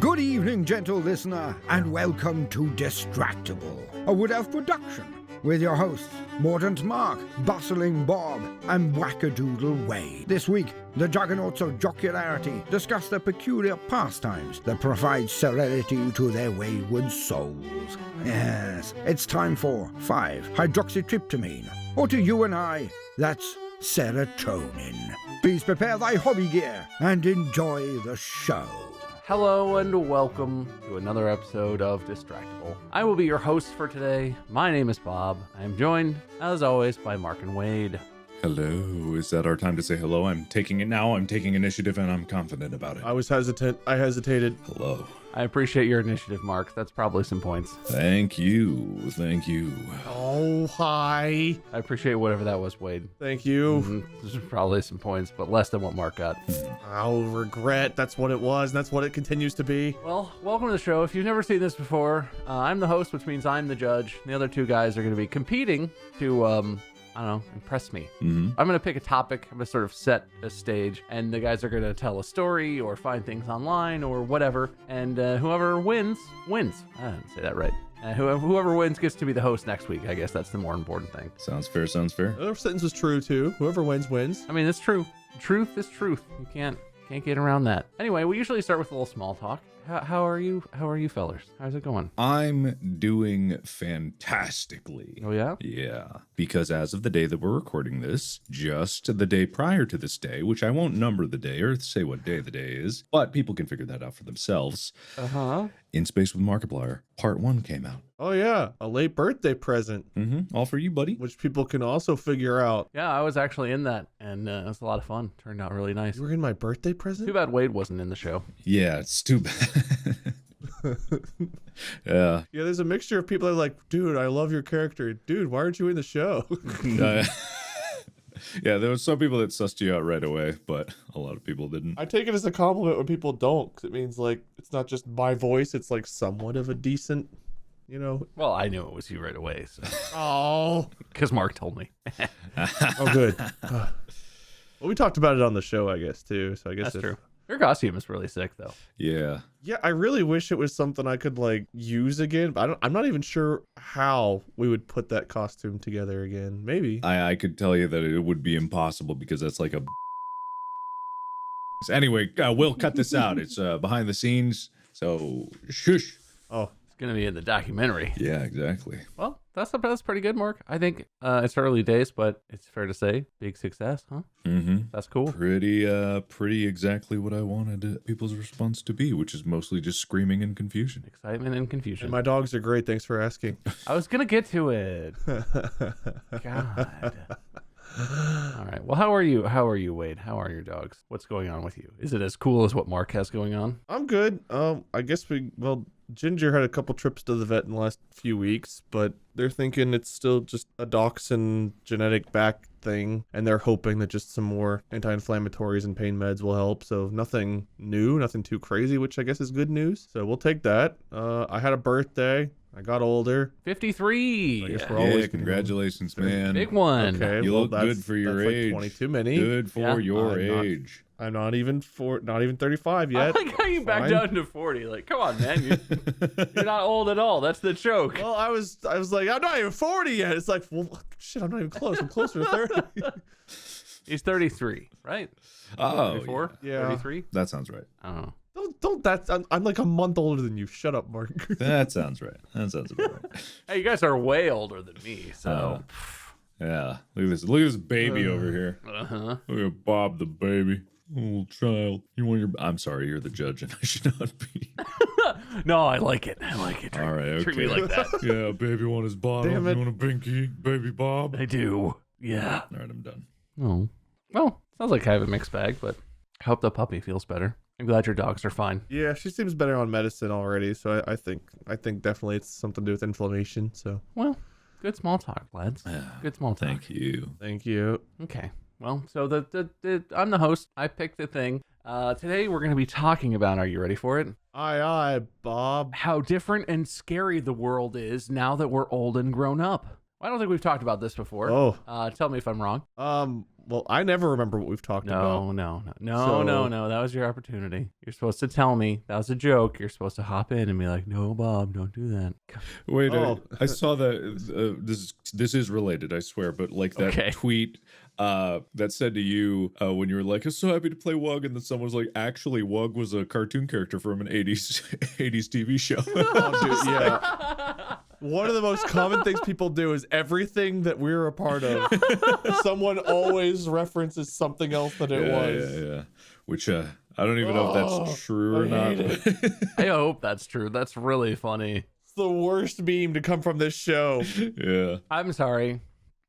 Good evening, gentle listener, and welcome to Distractible, a Wood Elf production, with your hosts, Mordant Mark, Bustling Bob, and Wackadoodle Wade. This week, the juggernauts of jocularity discuss the peculiar pastimes that provide serenity to their wayward souls. Yes, it's time for 5-hydroxytryptamine, or to you and I, that's serotonin. Please prepare thy hobby gear and enjoy the show. Hello and welcome to another episode of Distractible. I will be your host for today. My name is Bob. I am joined, as always, by Mark and Wade. Hello. Is that our time to say hello? I'm taking it now. I'm taking initiative and I'm confident about it. I was hesitant. I hesitated. Hello. I appreciate your initiative, Mark. That's probably some points. Thank you. Thank you. Oh, hi. I appreciate whatever that was, Wade. Thank you. This is probably some points, but less than what Mark got. I'll regret. That's what it was. And that's what it continues to be. Well, welcome to the show. If you've never seen this before, I'm the host, which means I'm the judge. The other two guys are going to be competing to, impress me. I'm going to pick a topic. I'm going to sort of set a stage, and the guys are going to tell a story or find things online or whatever. And whoever wins. I didn't say that right. Whoever wins gets to be the host next week. I guess that's the more important thing. Sounds fair. Sounds fair. The other sentence was true, too. Whoever wins, wins. I mean, it's true. Truth is truth. You can't get around that. Anyway, we usually start with a little small talk. How are you fellers? How's it going? I'm doing fantastically. Oh, yeah? Yeah. Because as of the day that we're recording this, just the day prior to this day, which I won't number the day or say what day the day is, but people can figure that out for themselves. In Space with Markiplier, Part 1 came out. Oh, yeah. A late birthday present. All for you, buddy. Which people can also figure out. Yeah, I was actually in that, and it was a lot of fun. Turned out really nice. You were in my birthday present? Too bad Wade wasn't in the show. Yeah, it's too bad. Yeah. Yeah, there's a mixture of people that are like, dude, I love your character. Dude, why aren't you in the show? Yeah, there was some people that sussed you out right away, but a lot of people didn't. I take it as a compliment when people don't, because it means, like, it's not just my voice. It's, like, somewhat of a decent, you know. Well, I knew it was you right away, so. Oh. Because Mark told me. Oh, good. Well, we talked about it on the show, I guess, too. So I guess That's true. Your costume is really sick, though. Yeah. Yeah, I really wish it was something I could, like, use again. But I'm not even sure how we would put that costume together again. Maybe. I could tell you that it would be impossible because that's like a... Anyway, we'll cut this out. It's behind the scenes, so shush. Oh. It's going to be in the documentary. Yeah, exactly. Well, that's pretty good, Mark. I think it's early days, but it's fair to say big success, huh? That's cool. Pretty exactly what I wanted people's response to be, which is mostly just screaming and confusion. Excitement and confusion. And my dogs are great. Thanks for asking. I was going to get to it. God. All right. Well, how are you? How are you, Wade? How are your dogs? What's going on with you? Is it as cool as what Mark has going on? I'm good. I guess Ginger had a couple trips to the vet in the last few weeks, but they're thinking it's still just a dachshund genetic back thing, and they're hoping that just some more anti-inflammatories and pain meds will help. So nothing new, nothing too crazy, which I guess is good news. So we'll take that. I had a birthday. I got older. 53. I guess we're always congratulations, man. Big one. Okay, You well, look good for your that's age. Like 20 too many. Good for your age. I'm not even 35 yet. I like how you back down to 40. Like, come on, man. You're not old at all. That's the joke. Well, I was like, I'm not even 40 yet. It's like, well, shit, I'm not even close. I'm closer to 30. He's 33, right? Oh, 34? Yeah. 33? that sounds right. I don't know. I'm like a month older than you. Shut up, Mark. That sounds right. That sounds about right. Hey, you guys are way older than me, so. Yeah. Look at this baby over here. Look at Bob the baby. Little child. I'm sorry, you're the judge and I should not be. No, I like it. All right, okay. Treat me like that. Yeah, baby want his bottle. Damn it. You want a binky, baby Bob? I do. Yeah. All right, I'm done. Oh. Well, sounds like I have a mixed bag, but I hope the puppy feels better. I'm glad your dogs are fine. Yeah, she seems better on medicine already. So I think definitely it's something to do with inflammation. So Well, good small talk, lads. Good small talk. Thank you. thank you. Okay. Well, so I'm the host. I picked the thing. Today we're going to be talking about, are you ready for it? Aye, Bob. How different and scary the world is now that we're old and grown up. I don't think we've talked about this before. Oh. Tell me if I'm wrong. Well, I never remember what we've talked about. No. So- That was your opportunity. You're supposed to tell me. That was a joke. You're supposed to hop in and be like, no, Bob, don't do that. Wait, Oh. I saw that. This is related, I swear, but like that Okay. tweet that said to you when you were like, I'm so happy to play Wug, and then someone was like, actually, Wug was a cartoon character from an 80s TV show. Oh, dude, yeah. One of the most common things people do is everything that we're a part of, someone always references something else that it was. Yeah. Which I don't even know if that's true or I not. hate I hope that's true. That's really funny. It's the worst meme to come from this show. Yeah. I'm sorry.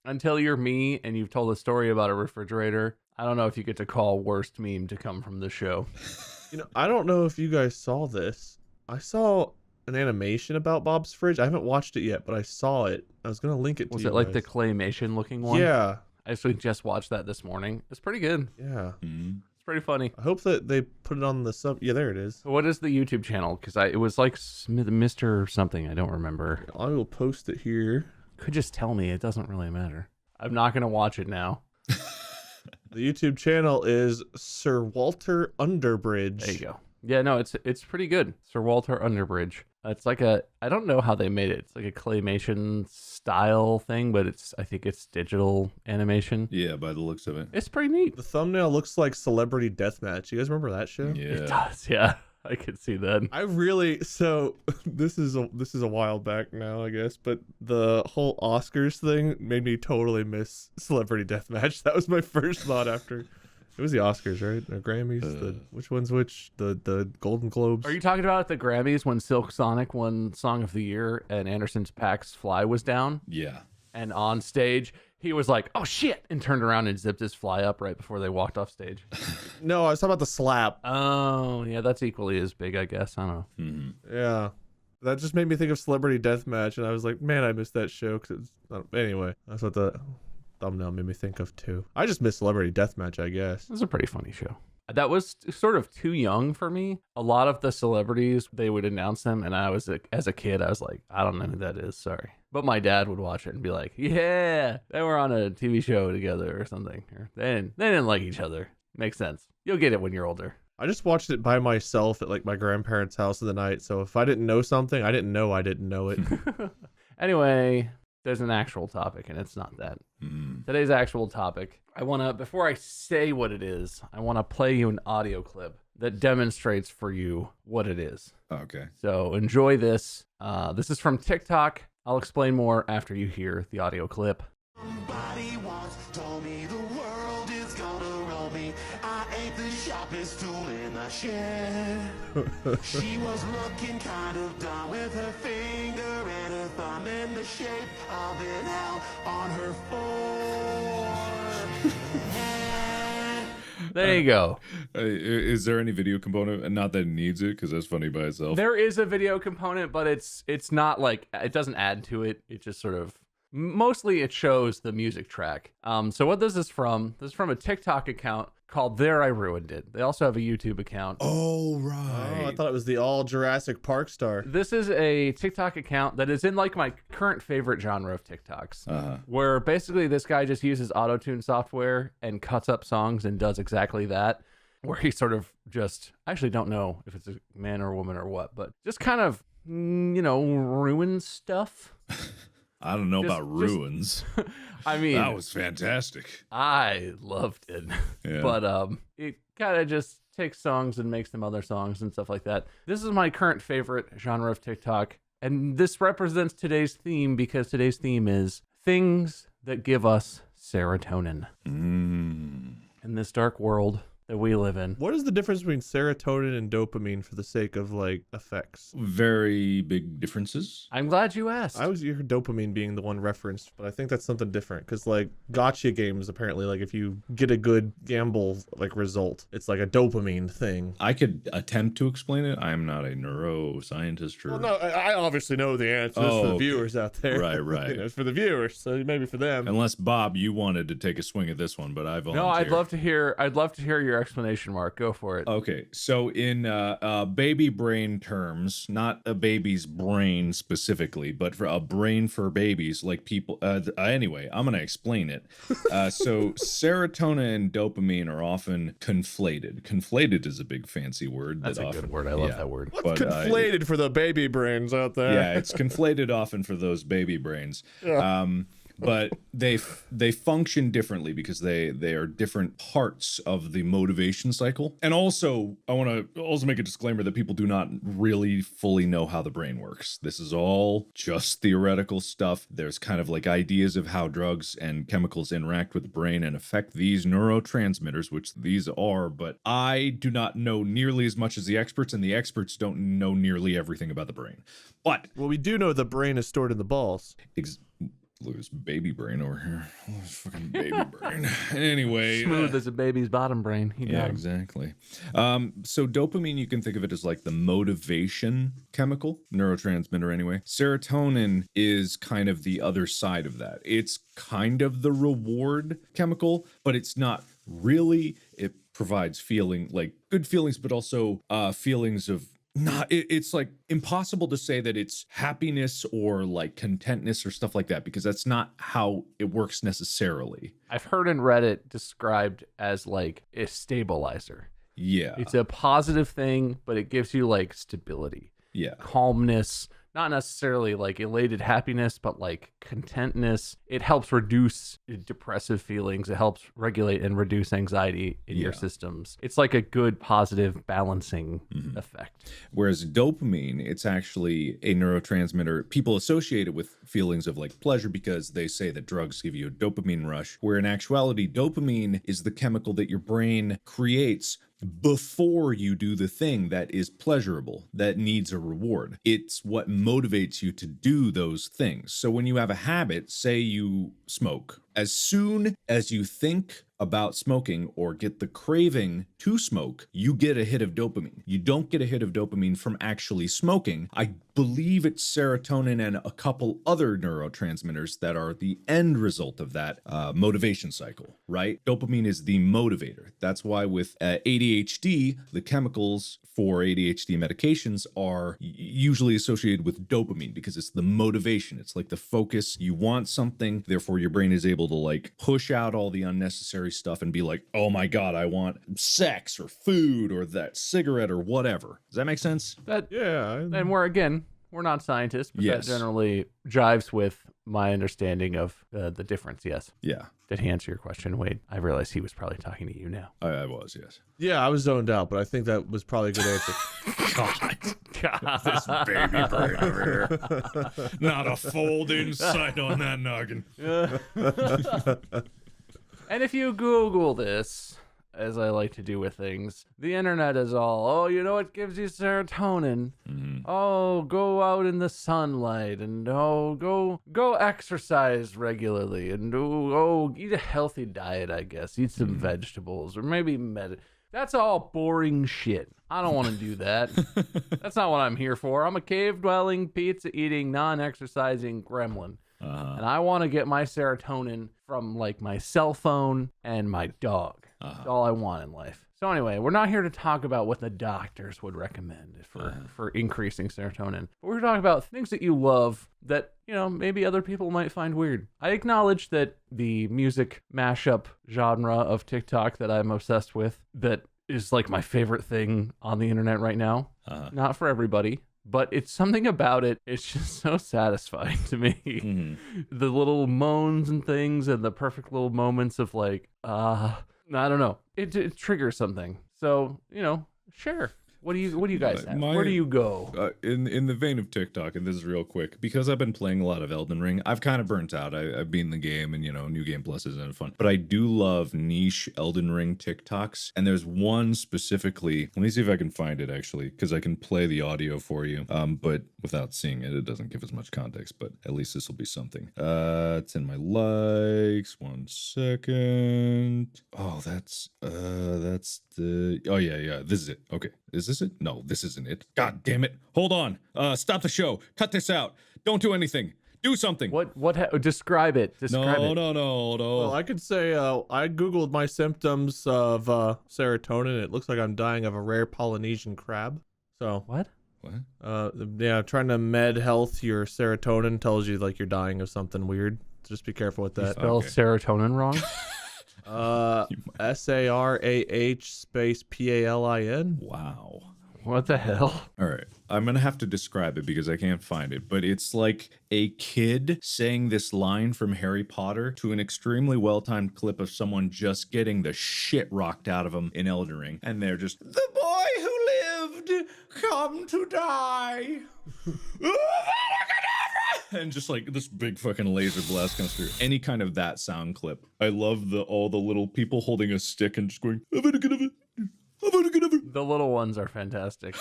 Until you're me and you've told a story about a refrigerator, I don't know if you get to call worst meme to come from the show. I don't know if you guys saw this. I saw an animation about Bob's fridge. I haven't watched it yet, but I saw it. I was gonna link it to Was you it like the guys. claymation looking one? Yeah, I actually just watched that this morning. It's pretty good. yeah. Mhm. It's pretty funny. I hope that they put it on the sub. Yeah, there it is. So what is the YouTube channel? Because it was like Mr. something. I don't remember. I will post it here. Could just tell me. It doesn't really matter. I'm not gonna watch it now. The YouTube channel is Sir Walter Underbridge. There you go. Yeah, no, it's pretty good. Sir Walter Underbridge. It's like I don't know how they made it. It's like a claymation style thing, but I think it's digital animation. Yeah, by the looks of it. It's pretty neat. The thumbnail looks like Celebrity Deathmatch. You guys remember that show? Yeah. It does, yeah. I could see that. I really this is a while back now, I guess, but the whole Oscars thing made me totally miss Celebrity Deathmatch. That was my first thought after. It was the Oscars, right? Or Grammys? Which one's which? The Golden Globes? Are you talking about the Grammys when Silk Sonic won Song of the Year and Anderson .Paak's Fly was down? Yeah. And on stage, he was like, oh shit, and turned around and zipped his fly up right before they walked off stage. No, I was talking about the slap. Oh, yeah, that's equally as big, I guess. I don't know. Mm-hmm. Yeah. That just made me think of Celebrity Deathmatch, and I was like, man, I missed that show. Anyway, that's what the thumbnail made me think of, too. I just miss Celebrity Deathmatch, I guess. It was a pretty funny show. That was sort of too young for me. A lot of the celebrities, they would announce them, and as a kid, I was like, I don't know who that is, sorry. But my dad would watch it and be like, yeah, they were on a TV show together or something. Or they didn't like each other. Makes sense. You'll get it when you're older. I just watched it by myself at like my grandparents' house of the night, so if I didn't know something, I didn't know it. Anyway, there's an actual topic, and it's not that. Today's actual topic, before I say what it is, I want to play you an audio clip that demonstrates for you what it is. Okay. So enjoy this. This is from TikTok. I'll explain more after you hear the audio clip. Somebody once told me the world is gonna roll me. I ain't the sharpest tool in the shed. She was looking kind of dumb with her finger and her thumb in the shape of an L on her forehead. There you go. Is there any video component? And not that it needs it, because that's funny by itself. There is a video component, but it's not like, it doesn't add to it. It just sort of, mostly it shows the music track. So what this is from a TikTok account called There I Ruined It. They also have a YouTube account. Oh, Oh, right. I thought it was the all Jurassic Park star. This is a TikTok account that is in like my current favorite genre of TikToks, where basically this guy just uses auto-tune software and cuts up songs and does exactly that, where he sort of just, I actually don't know if it's a man or a woman or what, but just kind of, ruins stuff. I don't know Just- about ruins. I mean, That was fantastic. I loved it. Yeah. But it kind of just takes songs and makes them other songs and stuff like that. This is my current favorite genre of TikTok, and this represents today's theme because today's theme is things that give us serotonin in this dark world that we live in. What is the difference between serotonin and dopamine for the sake of like effects? Very big differences. I'm glad you asked. I always hear dopamine being the one referenced, but I think that's something different because like gotcha games apparently, like if you get a good gamble like result, it's like a dopamine thing. I could attempt to explain it. I'm not a neuroscientist or Well, no, I obviously know the answers Oh, for the okay. viewers out there. Right, right. You know, it's for the viewers, so maybe for them. unless Bob, you wanted to take a swing at this one, but I volunteer. no, I'd love to hear your your explanation, Mark. Go for it. Okay, so in baby brain terms, not a baby's brain specifically, but for a brain for babies, like people. Anyway, I'm gonna explain it. So serotonin and dopamine are often conflated. Conflated is a big fancy word. That's a good word. I love that word. What's conflated for the baby brains out there? Yeah, it's conflated often for those baby brains. Yeah. But they function differently because they are different parts of the motivation cycle. And also, I want to also make a disclaimer that people do not really fully know how the brain works. This is all just theoretical stuff. There's kind of like ideas of how drugs and chemicals interact with the brain and affect these neurotransmitters, which these are, but I do not know nearly as much as the experts, and the experts don't know nearly everything about the brain. But well, we do know the brain is stored in the balls. Lose baby brain over here. Fucking baby brain. Anyway. Smooth as a baby's bottom brain. Yeah, exactly. So dopamine, you can think of it as like the motivation chemical, neurotransmitter anyway. Serotonin is kind of the other side of that. It's kind of the reward chemical, but it's not really. It provides like good feelings, but also feelings of it's like impossible to say that it's happiness or like contentness or stuff like that, because that's not how it works necessarily. I've heard and read it described as like a stabilizer. Yeah. It's a positive thing, but it gives you like stability. Yeah. Calmness, not necessarily like elated happiness, but like contentness. It helps reduce depressive feelings. It helps regulate and reduce anxiety in your systems. It's like a good, positive, balancing effect. Whereas dopamine, it's actually a neurotransmitter. People associate it with feelings of like pleasure because they say that drugs give you a dopamine rush, where in actuality, dopamine is the chemical that your brain creates before you do the thing that is pleasurable, that needs a reward. It's what motivates you to do those things. So when you have a habit, say you smoke, as soon as you think about smoking or get the craving to smoke, you get a hit of dopamine. You don't get a hit of dopamine from actually smoking. I believe it's serotonin and a couple other neurotransmitters that are the end result of that motivation cycle, right? Dopamine is the motivator. That's why with ADHD, the chemicals for ADHD medications are usually associated with dopamine because it's the motivation. It's like the focus. You want something, therefore your brain is able to like push out all the unnecessary stuff and be like, oh my God, I want sex or food or that cigarette or whatever. Does that make sense? And we're not scientists, but that generally jives with my understanding of the difference, yes. Yeah. Did he answer your question, Wade? I realized he was probably talking to you now. I was, yes. Yeah, I was zoned out, but I think that was probably a good answer. God, this baby brain over here. Not a fold in sight on that noggin. And if you Google this, as I like to do with things, the internet is all, oh, you know what gives you serotonin? Oh, go out in the sunlight, and go exercise regularly, and eat a healthy diet, I guess. Eat some vegetables, or maybe That's all boring shit. I don't want to do that. That's not what I'm here for. I'm a cave-dwelling, pizza-eating, non-exercising gremlin. And I want to get my serotonin from like my cell phone and my dog. That's all I want in life. So anyway, we're not here to talk about what the doctors would recommend for increasing serotonin. But we're talking about things that you love that, maybe other people might find weird. I acknowledge that the music mashup genre of TikTok that I'm obsessed with, that is like my favorite thing on the internet right now. Not for everybody. But it's something about it. It's just so satisfying to me. The little moans and things and the perfect little moments of like, I don't know. It triggers something. So, sure. What do you guys have? Where do you go? In the vein of TikTok, and this is real quick, because I've been playing a lot of Elden Ring, I've kind of burnt out. I've beaten the game, and New Game Plus isn't fun. But I do love niche Elden Ring TikToks, and there's one specifically. Let me see if I can find it actually, because I can play the audio for you. But without seeing it, it doesn't give as much context. But at least this will be something. It's in my likes. 1 second. Oh, that's the. Oh yeah. This is it. Okay. Is this it? No, this isn't it. God damn it. Hold on. Stop the show. Cut this out. Don't do anything. Do something. Describe it. Describe it. No. Well, I could say I googled my symptoms of serotonin. It looks like I'm dying of a rare Polynesian crab. So What? yeah, trying to med health your serotonin tells you like you're dying of something weird. Just be careful with You that. spell serotonin wrong? SARAH space PALIN. Wow. What the hell? All right. I'm going to have to describe it because I can't find it, but it's like a kid saying this line from Harry Potter to an extremely well-timed clip of someone just getting the shit rocked out of them in Elden Ring. And they're just, the boy who lived, come to die. And just like this big fucking laser blast comes through. Any kind of that sound clip. I love all the little people holding a stick and just going, The little ones are fantastic.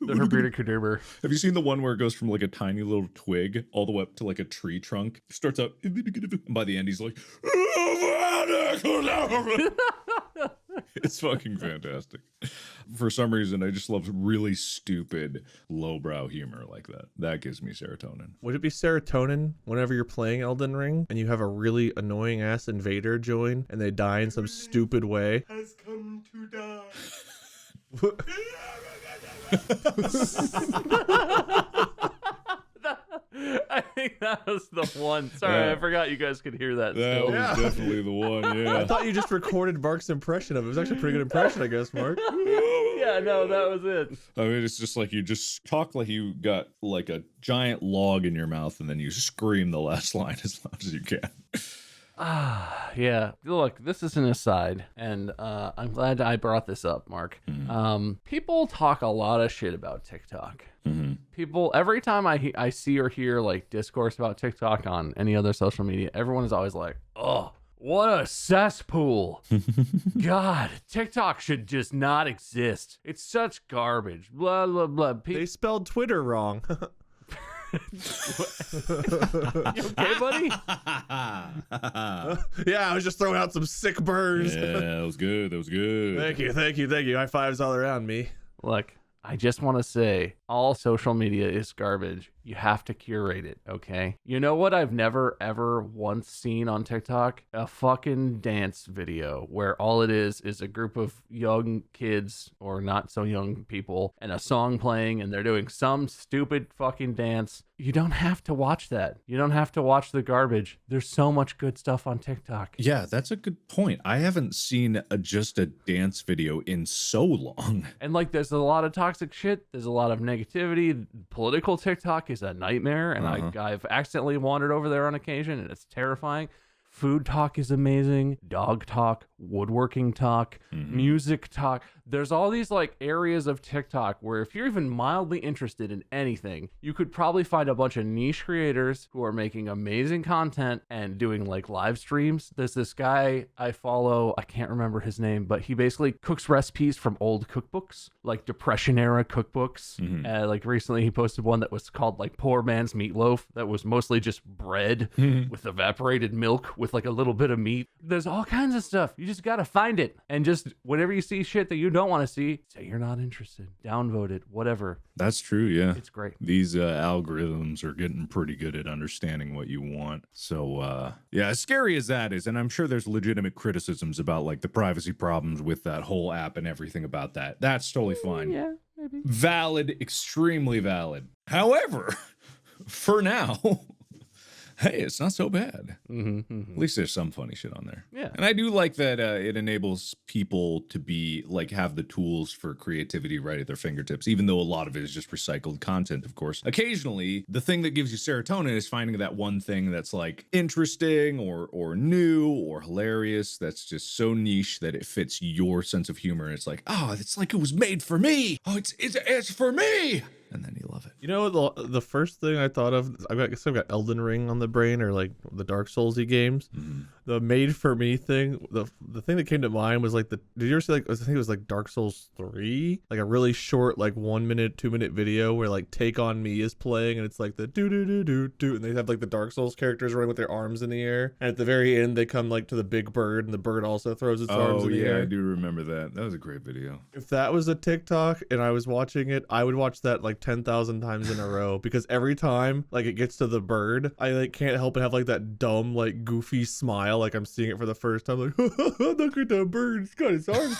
The herbider. Have you seen the one where it goes from like a tiny little twig all the way up to like a tree trunk? It starts out, and by the end he's like, it's fucking fantastic. For some reason, I just love really stupid lowbrow humor like that. That gives me serotonin. Would it be serotonin whenever you're playing Elden Ring and you have a really annoying ass invader join and they die in some stupid way? Has come to die. I think that was the one. Sorry, I forgot you guys could hear that. That Still. was definitely the one, yeah. I thought you just recorded Mark's impression of it. It was actually a pretty good impression, I guess, Mark. Yeah, no, that was it. I mean, it's just like you just talk like you got like a giant log in your mouth and then you scream the last line as loud as you can. Yeah. Look, this is an aside, and I'm glad I brought this up, Mark. People talk a lot of shit about TikTok. People, every time I see or hear like discourse about TikTok on any other social media, everyone is always like, oh, what a cesspool. God, TikTok should just not exist. It's such garbage. Blah, blah, blah. They spelled Twitter wrong. You okay, buddy? Yeah, I was just throwing out some sick burns. Yeah, that was good. That was good. Thank you. High fives all around me. Look, I just want to say all social media is garbage. You have to curate it, okay? You know what I've never, ever once seen on TikTok? A fucking dance video where all it is a group of young kids or not so young people and a song playing and they're doing some stupid fucking dance. You don't have to watch that. You don't have to watch the garbage. There's so much good stuff on TikTok. Yeah, that's a good point. I haven't seen just a dance video in so long. And like, there's a lot of toxic shit. There's a lot of negativity. Political TikTok is a nightmare, and I've accidentally wandered over there on occasion, and it's terrifying. Food talk is amazing. Dog talk, woodworking talk, music talk. There's all these like areas of TikTok where if you're even mildly interested in anything, you could probably find a bunch of niche creators who are making amazing content and doing like live streams. There's this guy I follow, I can't remember his name, but he basically cooks recipes from old cookbooks, like Depression era cookbooks. Like recently he posted one that was called like Poor Man's Meatloaf that was mostly just bread with evaporated milk with like a little bit of meat. There's all kinds of stuff. You just gotta find it. And just whenever you see shit that you don't want to see, say you're not interested. Downvote it, whatever. That's true, yeah. It's great. These algorithms are getting pretty good at understanding what you want. So, yeah, as scary as that is, and I'm sure there's legitimate criticisms about like the privacy problems with that whole app and everything about that. That's totally fine. Yeah, maybe. Valid, extremely valid. However, for now, hey, it's not so bad. At least there's some funny shit on there. Yeah. And I do like that it enables people to be like have the tools for creativity right at their fingertips, even though a lot of it is just recycled content, of course. Occasionally, the thing that gives you serotonin is finding that one thing that's like interesting or new or hilarious that's just so niche that it fits your sense of humor. And it's like, oh, it's like it was made for me. Oh, it's for me. And then you love it. You know, the first thing I thought of, I guess I've got Elden Ring on the brain, or like the Dark Soulsy games. the made for me thing. The thing that came to mind was like did you ever see like I think it was like Dark Souls 3, like a really short like 1 minute 2 minute video where like Take On Me is playing and it's like the do do do do do and they have like the Dark Souls characters running with their arms in the air, and at the very end they come like to the big bird and the bird also throws its arms in the air. I do remember that. That was a great video. If that was a TikTok and I was watching it, I would watch that like 10,000 times in a row, because every time like it gets to the bird, I like can't help but have like that dumb like goofy smile, like I'm seeing it for the first time, like look at that bird, it's got its arms.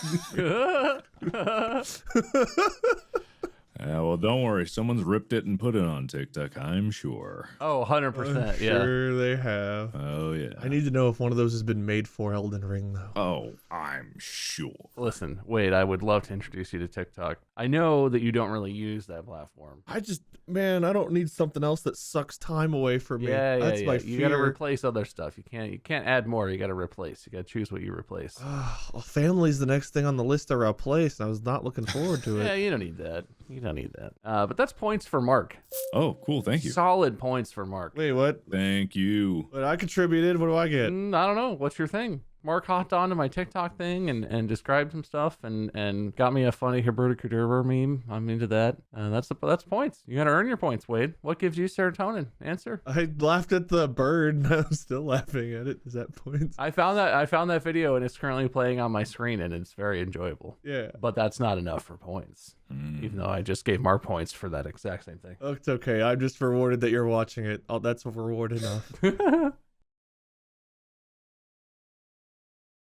Yeah, well, don't worry. Someone's ripped it and put it on TikTok, I'm sure. Oh, 100%. Yeah. Sure they have. Oh, yeah. I need to know if one of those has been made for Elden Ring, though. Oh, I'm sure. Listen, Wade, I would love to introduce you to TikTok. I know that you don't really use that platform. I don't need something else that sucks time away from me. That's my fear. You got to replace other stuff. You can't add more. You got to replace. You got to choose what you replace. Well, family's the next thing on the list to replace, and I was not looking forward to it. Yeah, you don't need that. You don't need that. But that's points for Mark. Oh, cool. Thank you. Solid points for Mark. Wait, what? Thank you. But I contributed. What do I get? I don't know. What's your thing? Mark hopped onto my TikTok thing and described some stuff and got me a funny Herberta Kadurber meme. I'm into that. That's points. You got to earn your points, Wade. What gives you serotonin? Answer. I laughed at the bird, and I'm still laughing at it. Is that points? I found that video, and it's currently playing on my screen, and it's very enjoyable. Yeah. But that's not enough for points. Even though I just gave Mark points for that exact same thing. Oh, it's okay. I'm just rewarded that you're watching it. Oh, that's reward enough.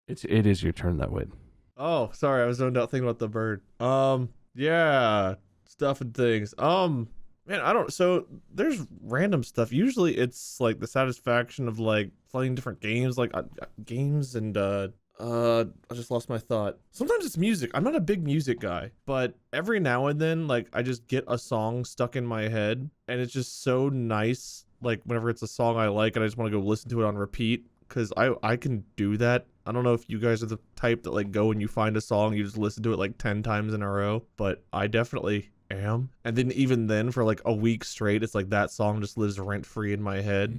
It is your turn that way. Oh, sorry. I was zoned out thinking about the bird. Yeah. Stuff and things. Man, so there's random stuff. Usually it's like the satisfaction of like playing different games, like games and I just lost my thought. Sometimes it's music. I'm not a big music guy, but every now and then, like, I just get a song stuck in my head, and it's just so nice. Like, whenever it's a song I like, and I just want to go listen to it on repeat, because I can do that. I don't know if you guys are the type that, like, go and you find a song, you just listen to it, like, 10 times in a row, but I definitely am. And then even then, for, like, a week straight, it's like that song just lives rent-free in my head.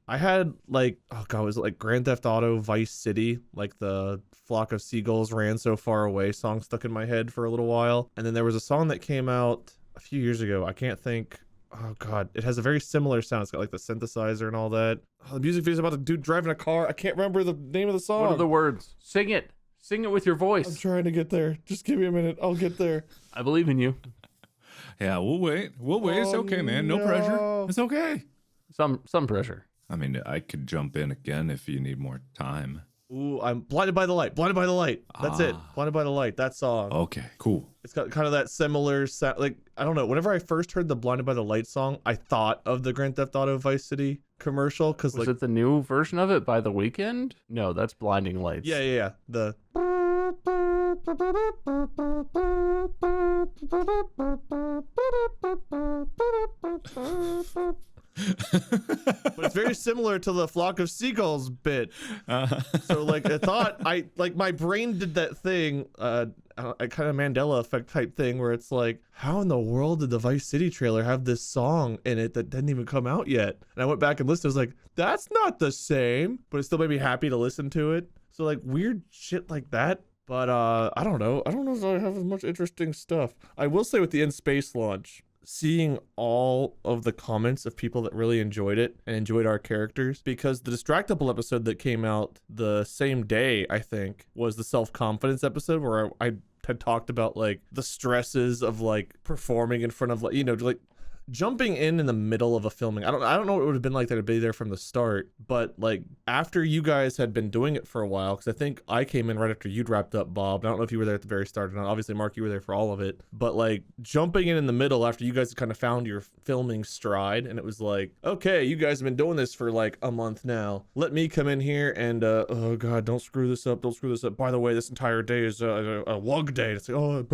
I had like, oh god, was it like Grand Theft Auto Vice City, like the flock of seagulls ran so far away song stuck in my head for a little while. And then there was a song that came out a few years ago. I can't think. Oh god, it has a very similar sound. It's got like the synthesizer and all that. Oh, the music video is about a dude driving a car. I can't remember the name of the song. What are the words? Sing it. Sing it with your voice. I'm trying to get there. Just give me a minute. I'll get there. I believe in you. Yeah, we'll wait. It's okay, man. No pressure. It's okay. Some pressure. I mean, I could jump in again if you need more time. Ooh, I'm Blinded by the Light. Blinded by the Light. That's it. Blinded by the Light. That song. Okay, cool. It's got kind of that similar sound. Like, I don't know. Whenever I first heard the Blinded by the Light song, I thought of the Grand Theft Auto Vice City commercial. Was it the new version of it by The Weeknd? No, that's Blinding Lights. Yeah. The... But it's very similar to the flock of seagulls bit. So like my brain did that thing, a kind of Mandela effect type thing where it's like, how in the world did the Vice City trailer have this song in it that didn't even come out yet? And I went back and listened. I was like, that's not the same, but it still made me happy to listen to it. So like weird shit like that. But I don't know if I have as much interesting stuff. I will say with the In Space launch, seeing all of the comments of people that really enjoyed it and enjoyed our characters, because the Distractible episode that came out the same day, I think, was the self-confidence episode where I had talked about like the stresses of like performing in front of like, you know, like jumping in the middle of a filming. I don't know what it would have been like to be there from the start, but like after you guys had been doing it for a while, because I think I came in right after you'd wrapped up, Bob. I don't know if you were there at the very start or not. Obviously, Mark, you were there for all of it, but like jumping in the middle after you guys kind of found your filming stride, and it was like, okay, you guys have been doing this for like a month now. Let me come in here and oh god, don't screw this up. By the way, this entire day is a wug day. It's like,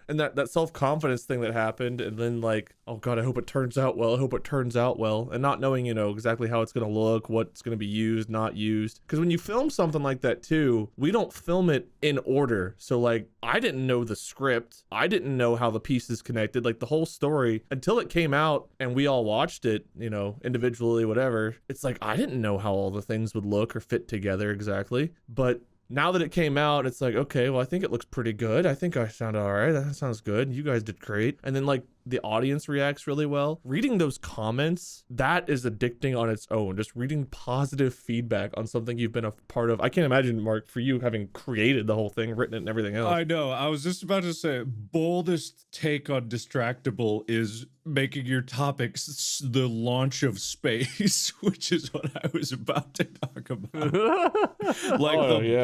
And that self-confidence thing that happened, and then like, oh God, I hope it turns out well. I hope it turns out well. And not knowing, exactly how it's going to look, what's going to be used, not used. Because when you film something like that too, we don't film it in order. So like, I didn't know the script. I didn't know how the pieces connected, like the whole story until it came out and we all watched it, individually, whatever. It's like, I didn't know how all the things would look or fit together exactly. But now that it came out, it's like, okay, well, I think it looks pretty good. I think I sound all right. That sounds good. You guys did great. And then like the audience reacts really well. Reading those comments, that is addicting on its own. Just reading positive feedback on something you've been a part of. I can't imagine, Mark, for you having created the whole thing, written it and everything else. I know. I was just about to say, boldest take on Distractible is making your topics the launch of space, which is what I was about to talk about. Like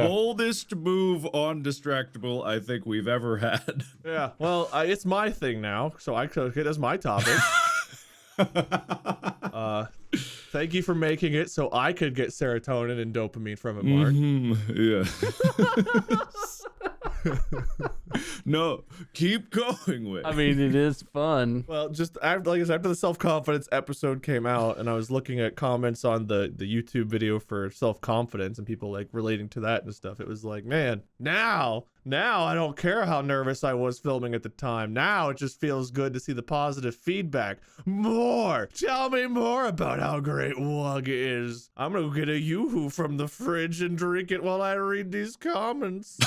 boldest move on Distractible I think we've ever had. Yeah. Well, it's my thing now, so I took it as my topic. Thank you for making it so I could get serotonin and dopamine from it, Mark. No, keep going with. I mean, it is fun. Well, just after the self-confidence episode came out, and I was looking at comments on the YouTube video for self-confidence and people like relating to that and stuff. It was like, man, now I don't care how nervous I was filming at the time. Now it just feels good to see the positive feedback. Tell me more about how great Wug is. I'm gonna go get a Yoo-hoo from the fridge and drink it while I read these comments.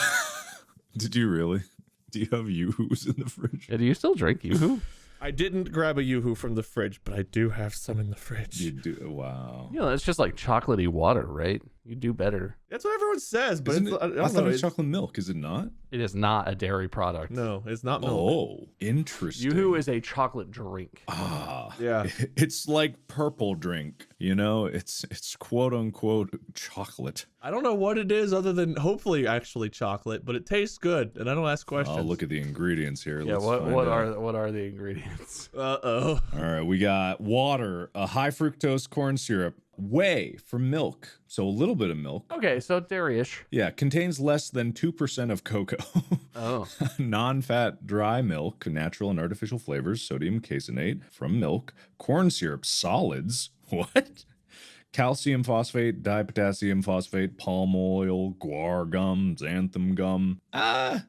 Did you really? Do you have Yoo-hoos in the fridge? Yeah, do you still drink Yoo-hoo? I didn't grab a Yoo-hoo from the fridge, but I do have some in the fridge. You do? Wow. It's just like chocolatey water, right? You do better. That's what everyone says, but I thought it's chocolate milk. Is it not? It is not a dairy product. No, it's not milk. Oh, interesting. Yoo-hoo is a chocolate drink. Ah, yeah. It's like purple drink. It's quote unquote chocolate. I don't know what it is other than hopefully actually chocolate, but it tastes good, and I don't ask questions. I'll look at the ingredients here. Yeah, what are the ingredients? Uh-oh. All right, we got water, a high fructose corn syrup, whey from milk, so a little bit of milk. Okay, so dairy-ish. Yeah, contains less than 2% of cocoa. Oh. Non-fat dry milk, natural and artificial flavors, sodium caseinate from milk, corn syrup solids. What? Calcium phosphate, dipotassium phosphate, palm oil, guar gum, xanthan gum. I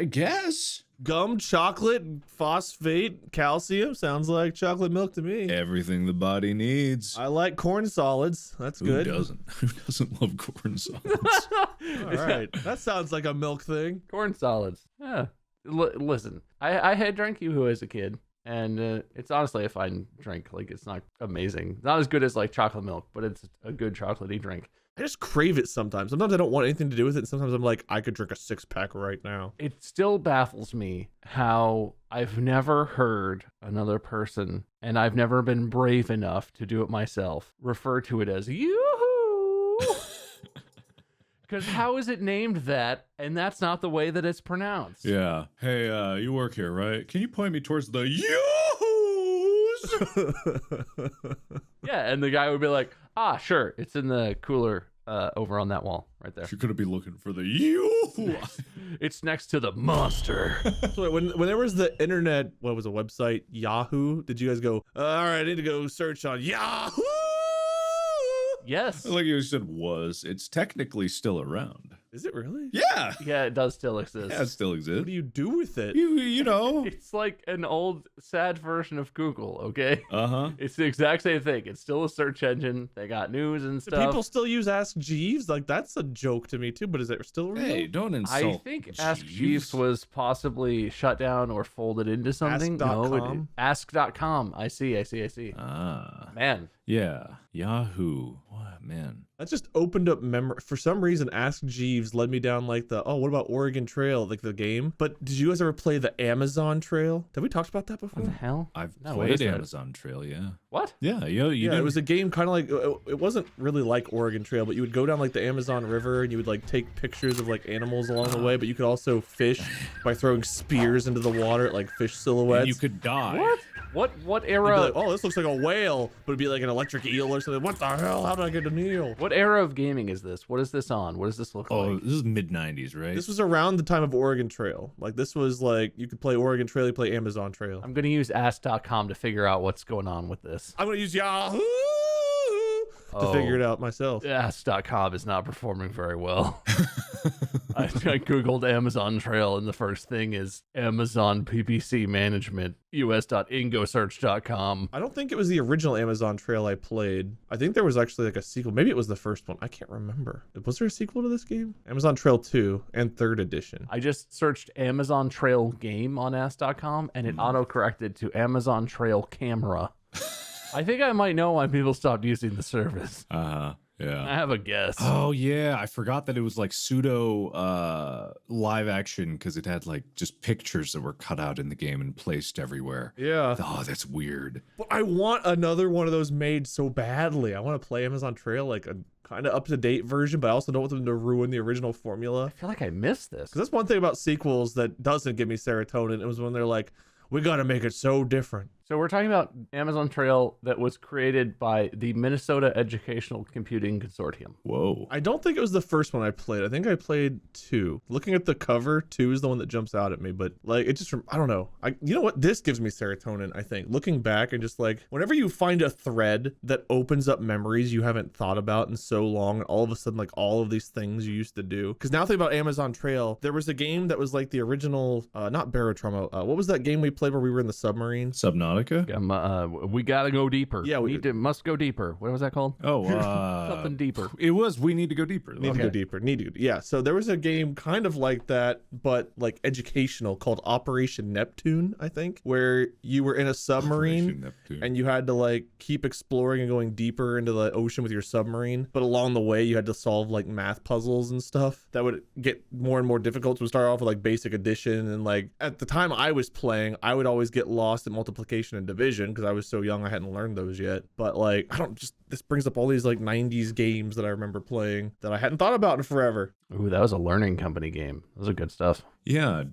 guess. Gum, chocolate, phosphate, calcium. Sounds like chocolate milk to me. Everything the body needs. I like corn solids. That's good. Who doesn't? Who doesn't love corn solids? All right. That sounds like a milk thing. Corn solids. Yeah. Listen, I had drank Yoo-hoo as a kid, and it's honestly a fine drink. Like, it's not amazing. Not as good as like chocolate milk, but it's a good chocolatey drink. I just crave it sometimes. Sometimes I don't want anything to do with it. And sometimes I'm like, I could drink a 6-pack right now. It still baffles me how I've never heard another person, and I've never been brave enough to do it myself, refer to it as Yoo-hoo. Because how is it named that, and that's not the way that it's pronounced? Yeah. Hey, you work here, right? Can you point me towards the Yoo-hoos? Yeah, and the guy would be like, sure, it's in the cooler over on that wall right there. You're gonna be looking for the Yoo-hoo. It's next to the monster. So when there was the internet, what was a website, Yahoo? Did you guys go, all right, I need to go search on Yahoo? Yes. Like you said, it's technically still around. Is it really? Yeah. Yeah, it does still exist. Yeah, it still exists. What do you do with it? You know. It's like an old, sad version of Google, okay? Uh-huh. It's the exact same thing. It's still a search engine. They got news and Do stuff. people still use Ask Jeeves? Like, that's a joke to me, too, but is it still real? Hey, don't insult. I think Ask Jeeves was possibly shut down or folded into something. Ask.com? Ask.com. I see. Ah. Man. Yeah. Yahoo. What, man. That just opened up memory. For some reason, Ask Jeeves led me down like what about Oregon Trail, like the game? But did you guys ever play the Amazon Trail? Have we talked about that before? What the hell? I've No, what is played that? Amazon Trail, yeah. What? Yeah, It was a game kind of like, it wasn't really like Oregon Trail, but you would go down like the Amazon River and you would like take pictures of like animals along the way, but you could also fish by throwing spears into the water at like fish silhouettes. And you could die. What? What You'd be era? like, oh, this looks like a whale, but it'd be like an electric eel or something. What the hell? How did I get an eel? What era of gaming is this? What is this on? What does this look Oh, like? this is mid-90s, right? This was around the time of Oregon Trail. Like, this was like, you could play Oregon Trail, you play Amazon Trail. I'm gonna use ask.com to figure out what's going on with this. I'm gonna use Yahoo to figure it out myself. Ask.com is not performing very well. I googled Amazon Trail, and the first thing is Amazon PPC management, us.ingosearch.com. I don't think it was the original Amazon Trail I played. I think there was actually like a sequel. Maybe it was the first one. I can't remember. Was there a sequel to this game? Amazon Trail 2 and 3rd edition. I just searched Amazon Trail game on ask.com, and it auto-corrected to Amazon Trail camera. I think I might know why people stopped using the service. I Yeah. have a guess. Oh yeah, I forgot that it was like pseudo live action because it had like just pictures that were cut out in the game and placed everywhere. Yeah. Oh, that's weird. But I want another one of those made so badly. I want to play Amazon Trail, like a kind of up-to-date version, but I also don't want them to ruin the original formula. I feel like I missed this. Because that's one thing about sequels that doesn't give me serotonin. It was when they're like, we got to make it so different. So we're talking about Amazon Trail that was created by the Minnesota Educational Computing Consortium. Whoa. I don't think it was the first one I played. I think I played 2. Looking at the cover, 2 is the one that jumps out at me. But like, it just, I don't know. You know what? This gives me serotonin, I think. Looking back and just like, whenever you find a thread that opens up memories you haven't thought about in so long, and all of a sudden, like all of these things you used to do. Because now think about Amazon Trail, there was a game that was like the original, not Barotrauma. What was that game we played where we were in the submarine? Subnautica? We gotta go deeper. Yeah, must go deeper. What was that called? Oh, Something deeper. It was We Need to Go Deeper. Need to go deeper. Yeah. So there was a game kind of like that, but like educational, called Operation Neptune, I think, where you were in a submarine Neptune. and you had to like keep exploring and going deeper into the ocean with your submarine. But along the way, you had to solve like math puzzles and stuff that would get more and more difficult. So we started off with like basic addition, and like at the time I was playing, I would always get lost in multiplication and division because I was so young I hadn't learned those yet. But like, this brings up all these like 90s games that I remember playing that I hadn't thought about in forever. Ooh, that was a learning company game. Those are good stuff. Yeah.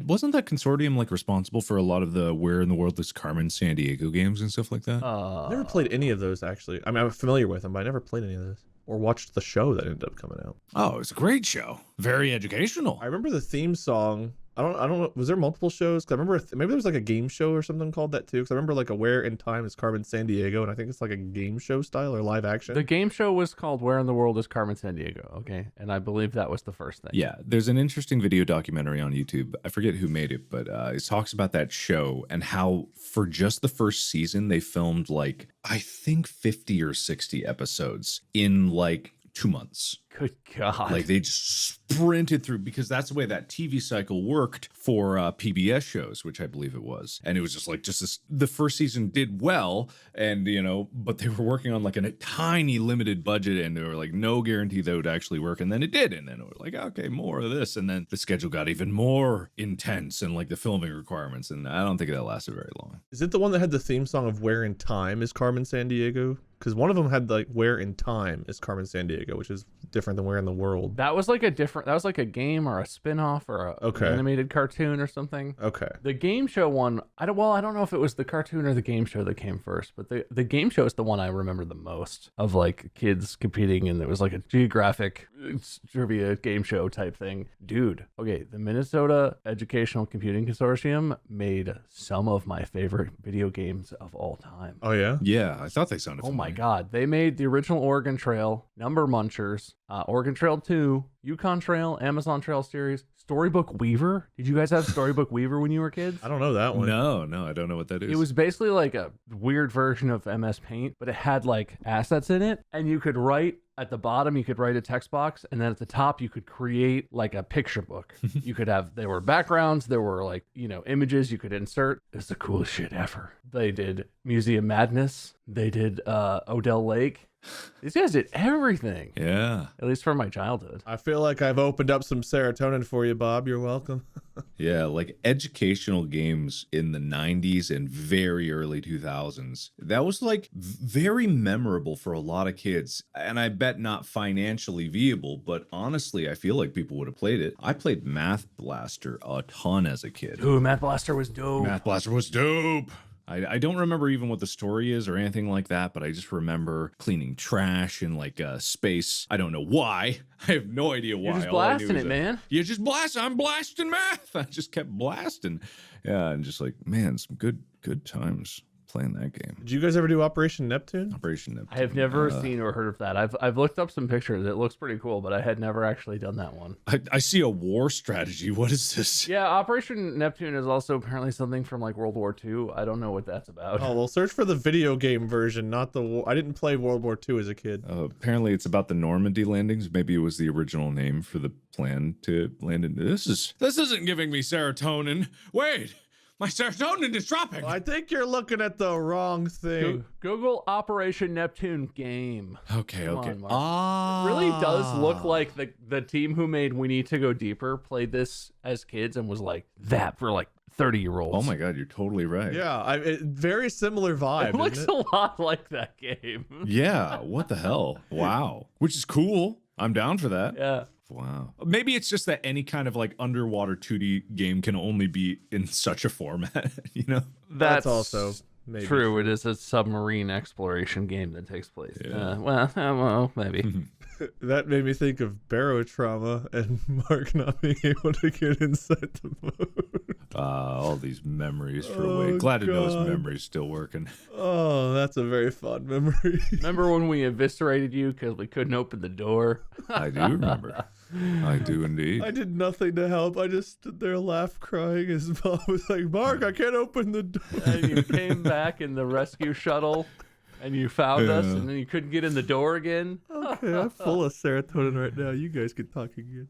Wasn't that consortium like responsible for a lot of the Where in the World is Carmen San Diego games and stuff like that? I never played any of those, actually. I mean, I'm familiar with them, but I never played any of those or watched the show that ended up coming out. Oh, it's a great show. Very educational. I remember the theme song. I don't know. Was there multiple shows? Because I remember maybe there was like a game show or something called that too. Because I remember like a Where in Time is Carmen San Diego, and I think it's like a game show style or live action. The game show was called Where in the World is Carmen San Diego, okay? And I believe that was the first thing. Yeah, there's an interesting video documentary on YouTube. I forget who made it, but it talks about that show and how for just the first season, they filmed like, I think 50 or 60 episodes in like 2 months. Good God. Like they just sprinted through because that's the way that TV cycle worked for PBS shows, which I believe it was. And it was just like the first season did well, and but they were working on like a tiny limited budget, and they were like no guarantee that would actually work. And then it did, and then it was like, okay, more of this, and then the schedule got even more intense and like the filming requirements, and I don't think that lasted very long. Is it the one that had the theme song of Where in Time is Carmen San Diego? Because one of them had like Where in Time is Carmen San Diego, which is different than Where in the World. That was like a game or a spin-off or an animated cartoon or something. Okay. The game show one, I don't know if it was the cartoon or the game show that came first, but the game show is the one I remember the most of like kids competing, and it was like a geographic trivia game show type thing. Dude, okay, the Minnesota Educational Computing Consortium made some of my favorite video games of all time. Oh yeah? Yeah, I thought they sounded Oh my familiar. God. They made the original Oregon Trail, Number Munchers, Oregon Trail 2, Yukon Trail, Amazon Trail series, Storybook Weaver. Did you guys have Storybook Weaver when you were kids? I don't know that one. No, I don't know what that is. It was basically like a weird version of MS Paint, but it had like assets in it, and you could write at the bottom, you could write a text box, and then at the top, you could create like a picture book. You could there were backgrounds, there were like, images you could insert. It's the coolest shit ever. They did Museum Madness. They did Odell Lake. These guys did everything. Yeah. At least from my childhood. I feel like I've opened up some serotonin for you, Bob. You're welcome. Yeah, like educational games in the 90s and very early 2000s. That was like very memorable for a lot of kids. And I bet not financially viable, but honestly, I feel like people would have played it. I played Math Blaster a ton as a kid. Ooh, Math Blaster was dope. Math Blaster was dope. I don't remember even what the story is or anything like that, but I just remember cleaning trash in like space. I don't know why. I have no idea why. You're just All I knew blasting was it, that- man. You just blast. I'm blasting math. I just kept blasting. Yeah, and just like, man, some good times playing that game. Did you guys ever do Operation Neptune? Operation Neptune. I have never seen or heard of that. I've looked up some pictures. It looks pretty cool, but I had never actually done that one. I see a war strategy. What is this? Yeah, Operation Neptune is also apparently something from like World War II. I don't know what that's about. Oh, well, search for the video game version, not the war. I didn't play World War II as a kid. Apparently, it's about the Normandy landings. Maybe it was the original name for the plan to land in. This isn't giving me serotonin. Wait. My serotonin is dropping. I think you're looking at the wrong thing. Google Operation Neptune game. Okay. Come on, Mark. Ah, It really does look like the team who made We Need to Go Deeper played this as kids and was like that for like 30-year-olds. Oh my God, you're totally right. Yeah, very similar vibe. It looks isn't it? a lot like that game. Yeah. What the hell? Wow. Which is cool. I'm down for that. Yeah. Wow. Maybe it's just that any kind of like underwater 2D game can only be in such a format, you know? That's also maybe true. It is a submarine exploration game that takes place. Yeah. Well, maybe. That made me think of barotrauma and Mark not being able to get inside the boat. All these memories for a Oh, way. Glad to know his God. memory's still working. Oh, that's a very fond memory. Remember when we eviscerated you because we couldn't open the door? I do remember. I do indeed. I did nothing to help. I just stood there, laughed, crying. His mom was like, "Mark, I can't open the door." And you came back in the rescue shuttle and you found us Yeah. and then you couldn't get in the door again. Okay, I'm full of serotonin right now. You guys can talk again.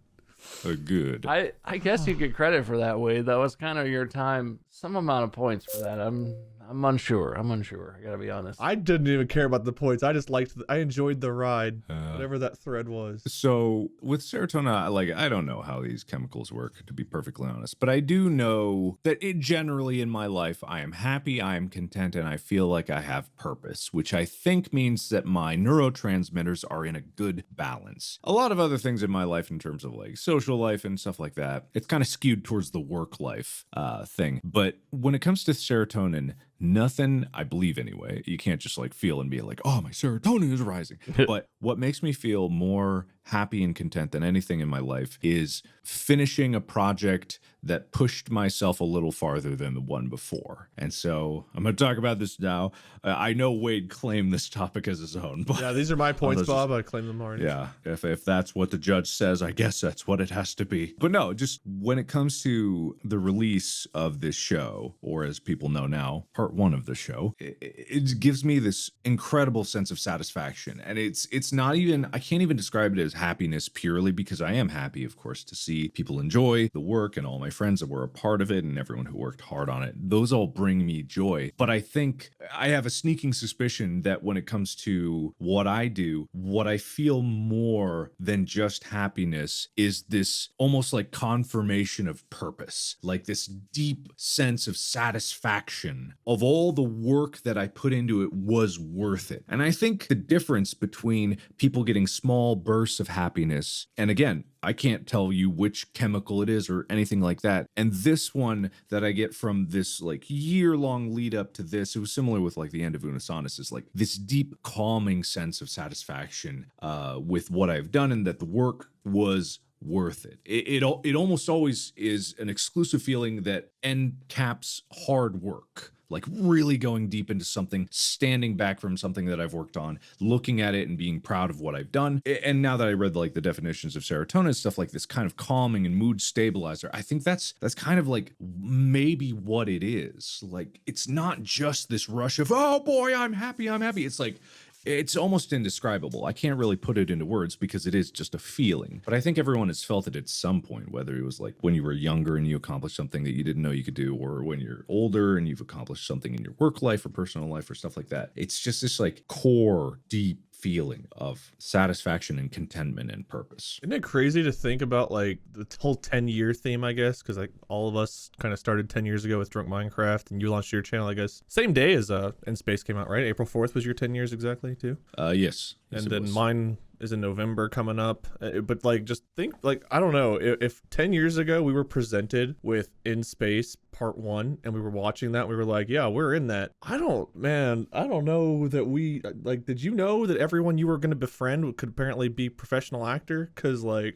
Good. I guess you get credit for that, Wade. That was kind of your time. Some amount of points for that. I'm unsure. I gotta be honest. I didn't even care about the points. I just I enjoyed the ride, whatever that thread was. So with serotonin, I don't know how these chemicals work, to be perfectly honest, but I do know that it generally in my life, I am happy, I am content, and I feel like I have purpose, which I think means that my neurotransmitters are in a good balance. A lot of other things in my life in terms of like social life and stuff like that, it's kind of skewed towards the work life thing. But when it comes to serotonin, nothing, I believe anyway, you can't just like feel and be like, oh, my serotonin is rising. But what makes me feel more happy and content than anything in my life is finishing a project that pushed myself a little farther than the one before. And so I'm going to talk about this now. I know Wade claimed this topic as his own, but Yeah, these are my points, this is- Bob. I claim them already. yeah, if that's what the judge says, I guess that's what it has to be. But no, just when it comes to the release of this show, or as people know now, part one of the show, it gives me this incredible sense of satisfaction. And it's not even, I can't even describe it as happiness purely, because I am happy, of course, to see people enjoy the work and all my friends that were a part of it and everyone who worked hard on it. Those all bring me joy. But I think I have a sneaking suspicion that when it comes to what I do, what I feel more than just happiness is this almost like confirmation of purpose, like this deep sense of satisfaction of all the work that I put into it was worth it. And I think the difference between people getting small bursts of happiness, and again, I can't tell you which chemical it is or anything like that. And this one that I get from this like year-long lead up to this, it was similar with like the end of Unisonus, is like this deep calming sense of satisfaction with what I've done and that the work was worth it. It almost always is an exclusive feeling that caps hard work. Like really going deep into something, standing back from something that I've worked on, looking at it and being proud of what I've done. And now that I read like the definitions of serotonin, stuff like this kind of calming and mood stabilizer, I think that's kind of like maybe what it is. Like it's not just this rush of, oh boy, I'm happy. It's like, it's almost indescribable. I can't really put it into words because it is just a feeling. But I think everyone has felt it at some point, whether it was like when you were younger and you accomplished something that you didn't know you could do, or when you're older and you've accomplished something in your work life or personal life or stuff like that. It's just this like core, deep feeling of satisfaction and contentment and purpose. Isn't it crazy to think about like the whole 10-year theme, I guess? Because like all of us kind of started 10 years ago with Drunk Minecraft, and you launched your channel, I guess, same day as In Space came out, right? April 4th was your 10 years exactly, too? Yes. And it then was. mine is in November coming up. But like, just think, like, I don't know, if 10 years ago we were presented with In Space Part 1 and we were watching that, we were like, yeah, we're in that. I don't know that we, like, did you know that everyone you were going to befriend could apparently be professional actor? Because like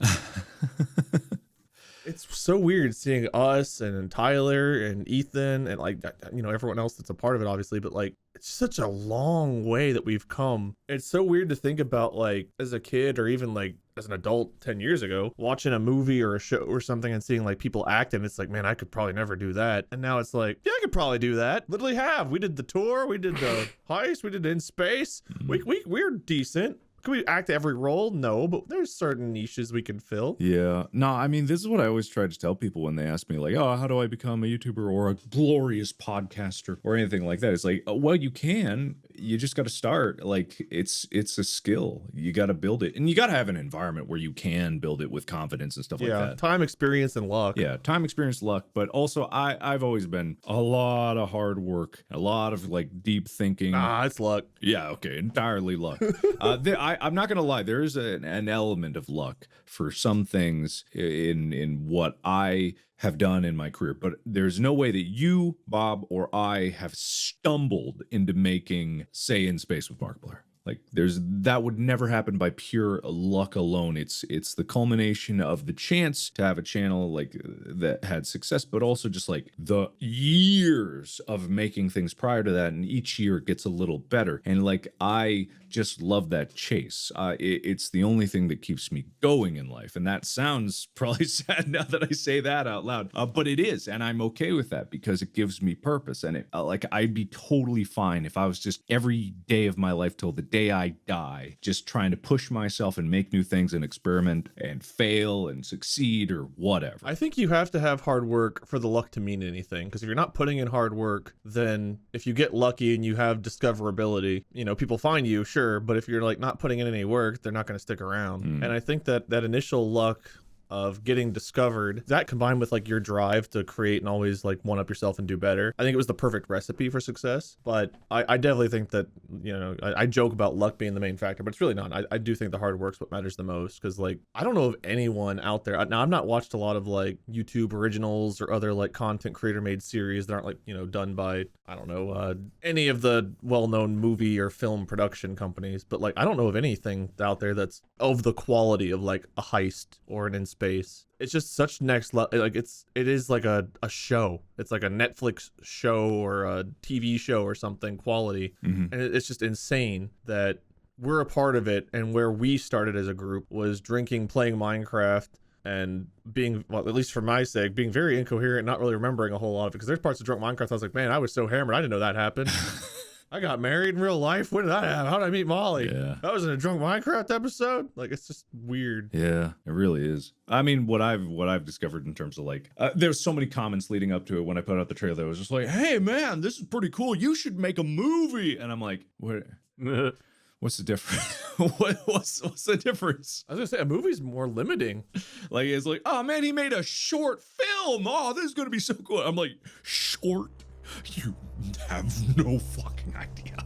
it's so weird seeing us and Tyler and Ethan and like, you know, everyone else that's a part of it, obviously, but like, it's such a long way that we've come. It's so weird to think about, like, as a kid or even like as an adult 10 years ago, watching a movie or a show or something and seeing like people act, and it's like, man, I could probably never do that. And now it's like, yeah, I could probably do that. Literally have. We did the tour, we did the heist, we did In Space. We're decent. Can we act every role? No, but there's certain niches we can fill. Yeah. No, I mean, this is what I always try to tell people when they ask me, like, oh, how do I become a YouTuber or a glorious podcaster or anything like that? It's like, well, you can. You just got to start. Like, it's a skill. You got to build it. And you got to have an environment where you can build it with confidence and stuff like that. Time, experience, and luck. Yeah, time, experience, luck. But also, I've always been a lot of hard work, a lot of, like, deep thinking. It's luck. Yeah, okay, entirely luck. I'm not gonna lie. There is an element of luck for some things in what I have done in my career, but there's no way that you, Bob, or I have stumbled into making, say, In Space with Mark Blair. Like, that would never happen by pure luck alone. It's the culmination of the chance to have a channel like that had success, but also just like the years of making things prior to that, and each year it gets a little better. And like, I just love that chase. It's the only thing that keeps me going in life, and that sounds probably sad now that I say that out loud, but it is, and I'm okay with that because it gives me purpose. And it like, I'd be totally fine if I was just every day of my life till the day I die just trying to push myself and make new things and experiment and fail and succeed or whatever. I think you have to have hard work for the luck to mean anything, because if you're not putting in hard work, then if you get lucky and you have discoverability, you know, people find you, sure, but if you're like not putting in any work, they're not going to stick around. And I think that initial luck of getting discovered, that combined with like your drive to create and always like one up yourself and do better, I think it was the perfect recipe for success. But I definitely think that, you know, I joke about luck being the main factor, but it's really not. I do think the hard work's what matters the most, because like, I don't know of anyone out there. Now, I've not watched a lot of like YouTube originals or other like content creator made series that aren't like, you know, done by, I don't know, any of the well-known movie or film production companies, but like, I don't know of anything out there that's of the quality of like a Heist or an In Space. It's just such next level. Like, it is like a show. It's like a Netflix show or a TV show or something quality. And it's just insane that we're a part of it. And where we started as a group was drinking, playing Minecraft, and being, well, at least for my sake, being very incoherent, not really remembering a whole lot of it. Because there's parts of Drunk Minecraft I was like, man, I was so hammered, I didn't know that happened. I got married in real life. When did that happen? How did I meet Molly? Yeah. That was in a Drunk Minecraft episode. Like, it's just weird. Yeah, it really is. I mean, what I've discovered in terms of like, there's so many comments leading up to it when I put out the trailer that was just like, hey man, this is pretty cool. You should make a movie. And I'm like, what? What's the difference? What's the difference? I was gonna say, a movie's more limiting. Like, it's like, oh man, he made a short film. Oh, this is gonna be so cool. I'm like, short? You have no fucking idea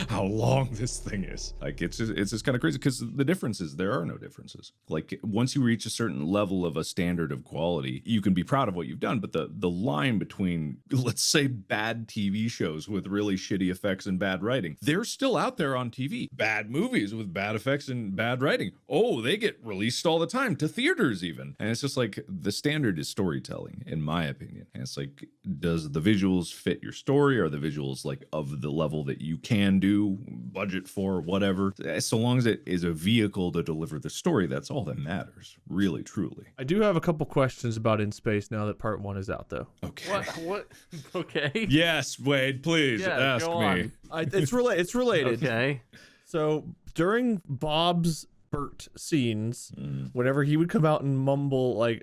how long this thing is. Like, it's just kind of crazy, because the difference is there are no differences. Like, once you reach a certain level of a standard of quality, you can be proud of what you've done, but the line between, let's say, bad TV shows with really shitty effects and bad writing, they're still out there on TV. Bad movies with bad effects and bad writing, oh, they get released all the time to theaters even. And it's just like, the standard is storytelling, in my opinion. And it's like, does the visuals fit your story? Are the visuals like of the level that you can do, budget for, whatever? So long as it is a vehicle to deliver the story, that's all that matters, really, truly. I do have a couple questions about In Space now that part 1 is out, though. Okay. What? Okay. Yes, Wade, please ask me. It's related. Okay. So during Bob's Bert scenes, whenever he would come out and mumble, like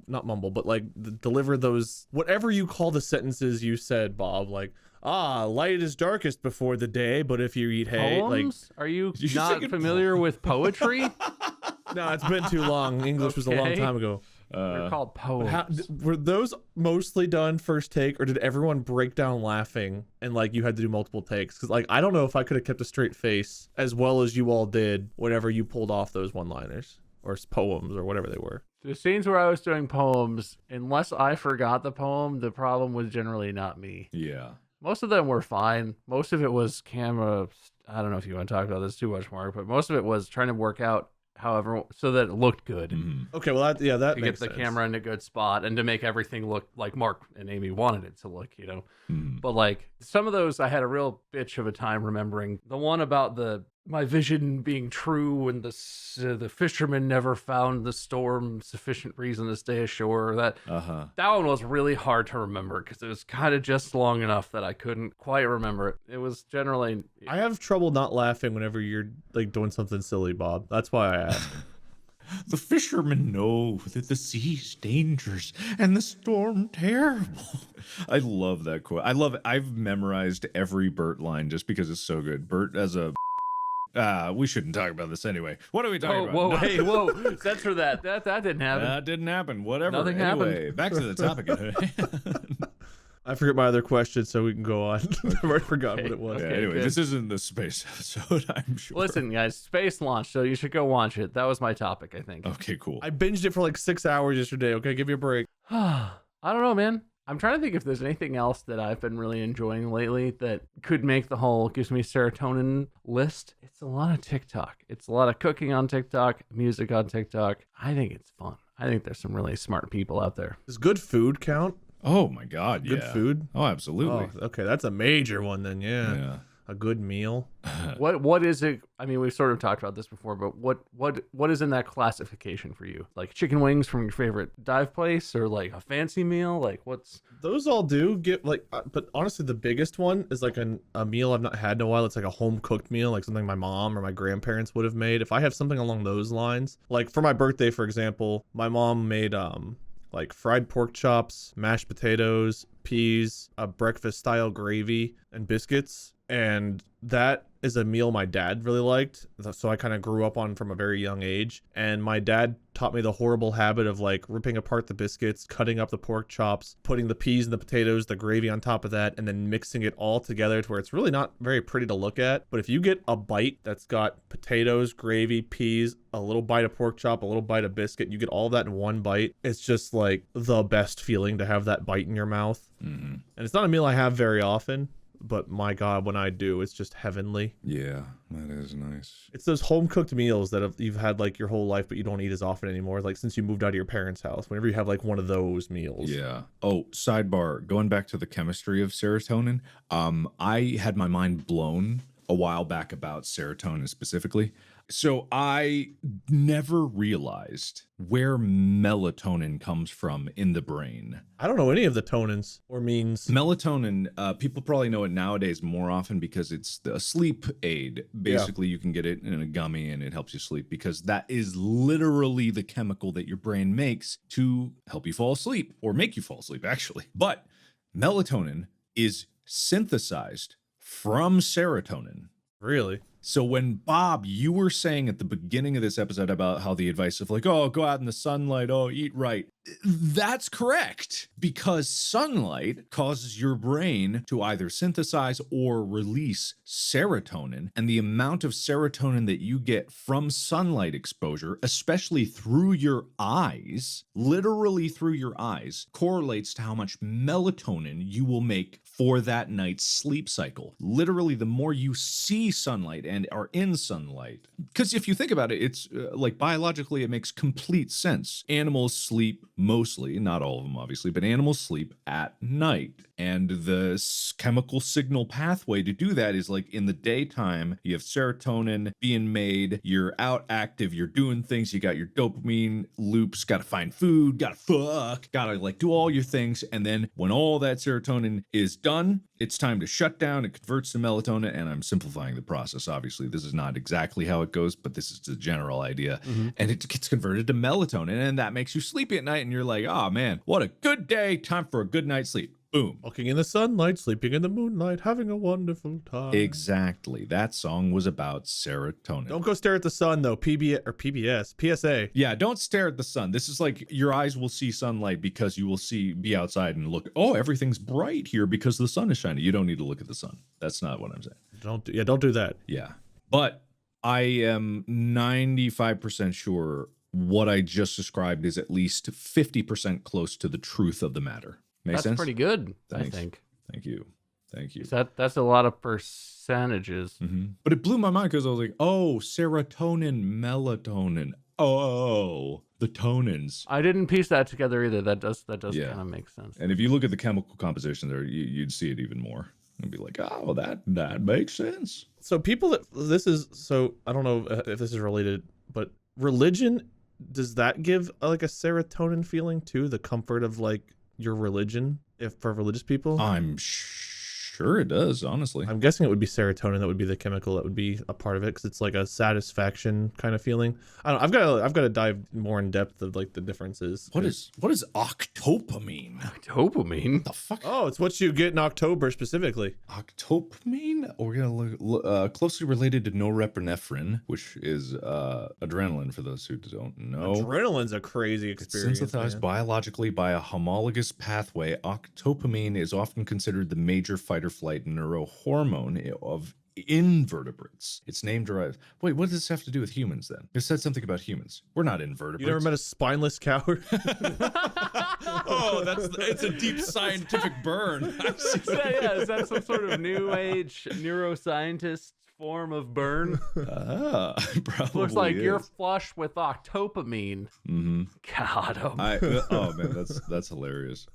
not mumble, but like deliver those, whatever you call the sentences you said, Bob, like, light is darkest before the day, but if you eat hay, Poems? Are you not familiar with poetry? No, it's been too long. English was a long time ago. They're called poems. Were those mostly done first take, or did everyone break down laughing and like you had to do multiple takes? Because like I don't know if I could have kept a straight face as well as you all did whenever you pulled off those one-liners or poems or whatever they were. The scenes where I was doing poems, unless I forgot the poem, the problem was generally not me. Yeah. Most of them were fine. Most of it was camera. I don't know if you want to talk about this too much, Mark, but most of it was trying to work out however so that it looked good. Okay, well that to makes get the sense. camera in a good spot and to make everything look like Mark and Amy wanted it to look, But like some of those, I had a real bitch of a time remembering. The one about my vision being true and the fisherman never found the storm sufficient reason to stay ashore. That one was really hard to remember because it was kind of just long enough that I couldn't quite remember it. It was generally. I have trouble not laughing whenever you're like doing something silly, Bob. That's why I asked. The fishermen know that the sea's dangerous and the storm terrible. I love that quote. I love it. I've memorized every Bert line just because it's so good. Bert as a... we shouldn't talk about this anyway. What are we talking about? Whoa. Censor that. That didn't happen. That didn't happen. Whatever. Nothing anyway, happened. Back to the topic. I forget my other question, so we can go on. I've already forgotten what it was. Yeah, anyway, good. this isn't the space episode, I'm sure. Listen, guys, space launch, so you should go watch it. That was my topic, I think. Okay, cool. I binged it for like 6 hours yesterday. Okay, give you a break. I don't know, man. I'm trying to think if there's anything else that I've been really enjoying lately that could make the whole gives me serotonin list. It's a lot of TikTok. It's a lot of cooking on TikTok, music on TikTok. I think it's fun. I think there's some really smart people out there. Does good food count? Oh my God, Good food? Oh, absolutely. Oh, okay, that's a major one then, Yeah. A good meal. What is it? I mean, we've sort of talked about this before, but what is in that classification for you? Like chicken wings from your favorite dive place, or like a fancy meal? Like what's Those all do get like, but honestly, the biggest one is like a meal I've not had in a while. It's like a home cooked meal, like something my mom or my grandparents would have made. If I have something along those lines, like for my birthday, for example, my mom made like fried pork chops, mashed potatoes, peas, a breakfast style gravy, and biscuits. And that is a meal my dad really liked. So I kind of grew up on from a very young age. And my dad taught me the horrible habit of like ripping apart the biscuits, cutting up the pork chops, putting the peas and the potatoes, the gravy on top of that, and then mixing it all together to where it's really not very pretty to look at. But if you get a bite that's got potatoes, gravy, peas, a little bite of pork chop, a little bite of biscuit, you get all of that in one bite. It's just like the best feeling to have that bite in your mouth. Mm-hmm. And it's not a meal I have very often. But my God, when I do, it's just heavenly. Yeah, that is nice. It's those home cooked meals that you've had like your whole life, but you don't eat as often anymore. Like since you moved out of your parents' house, whenever you have like one of those meals. Yeah. Oh, sidebar, going back to the chemistry of serotonin, I had my mind blown a while back about serotonin specifically. So I never realized where melatonin comes from in the brain. I don't know any of the tonins or means. Melatonin, people probably know it nowadays more often because it's a sleep aid. Basically, you can get it in a gummy and it helps you sleep because that is literally the chemical that your brain makes to help you fall asleep or make you fall asleep, actually. But melatonin is synthesized from serotonin. Really? So when Bob, you were saying at the beginning of this episode about how the advice of like, oh, go out in the sunlight, oh, eat right. That's correct, because sunlight causes your brain to either synthesize or release serotonin. And the amount of serotonin that you get from sunlight exposure, especially through your eyes, literally through your eyes, correlates to how much melatonin you will make for that night's sleep cycle. Literally, the more you see sunlight and are in sunlight. Because if you think about it, it's like biologically, it makes complete sense. Animals sleep mostly, not all of them obviously, but animals sleep at night. And the chemical signal pathway to do that is like in the daytime, you have serotonin being made, you're out active, you're doing things, you got your dopamine loops, gotta find food, gotta fuck, gotta like do all your things. And then when all that serotonin is done, it's time to shut down, it converts to melatonin, and I'm simplifying the process. Obviously, this is not exactly how it goes, but this is the general idea. Mm-hmm. And it gets converted to melatonin, and that makes you sleepy at night, and you're like, oh man, what a good day, time for a good night's sleep. Boom. Walking in the sunlight, sleeping in the moonlight, having a wonderful time. Exactly. That song was about serotonin. Don't go stare at the sun, though. PBS, PSA. Yeah, don't stare at the sun. This is like your eyes will see sunlight because you will be outside and look, oh, everything's bright here because the sun is shining. You don't need to look at the sun. That's not what I'm saying. Don't do that. Yeah. But I am 95% sure what I just described is at least 50% close to the truth of the matter. Makes sense? That's pretty good, Thanks. I think. Thank you. That's a lot of percentages. Mm-hmm. But it blew my mind because I was like, oh, serotonin, melatonin. Oh, the tonins. I didn't piece that together either. That does kind of make sense. And if you look at the chemical composition there, you'd see it even more. And be like, oh, that makes sense. So I don't know if this is related, but religion, does that give like a serotonin feeling too? The comfort of like your religion, if for religious people? I'm sure it does, honestly. I'm guessing it would be serotonin that would be the chemical that would be a part of it, because it's like a satisfaction kind of feeling. I don't know. I've got to dive more in depth of like the differences. What is octopamine? Dopamine? The fuck? Oh, it's what you get in October specifically. Octopamine? We're gonna look closely related to norepinephrine, which is adrenaline for those who don't know. Adrenaline's a crazy It's experience. synthesized biologically by a homologous pathway. Octopamine is often considered the major fight-or-flight neurohormone of invertebrates. Its name derived. Wait, what does this have to do with humans then? It said something about humans. We're not invertebrates. You never met a spineless coward? Oh, it's a deep scientific burn. Is that some sort of new age neuroscientist form of burn? Probably Looks like is. you're flush with octopamine. Mm-hmm. God, Oh man, that's hilarious.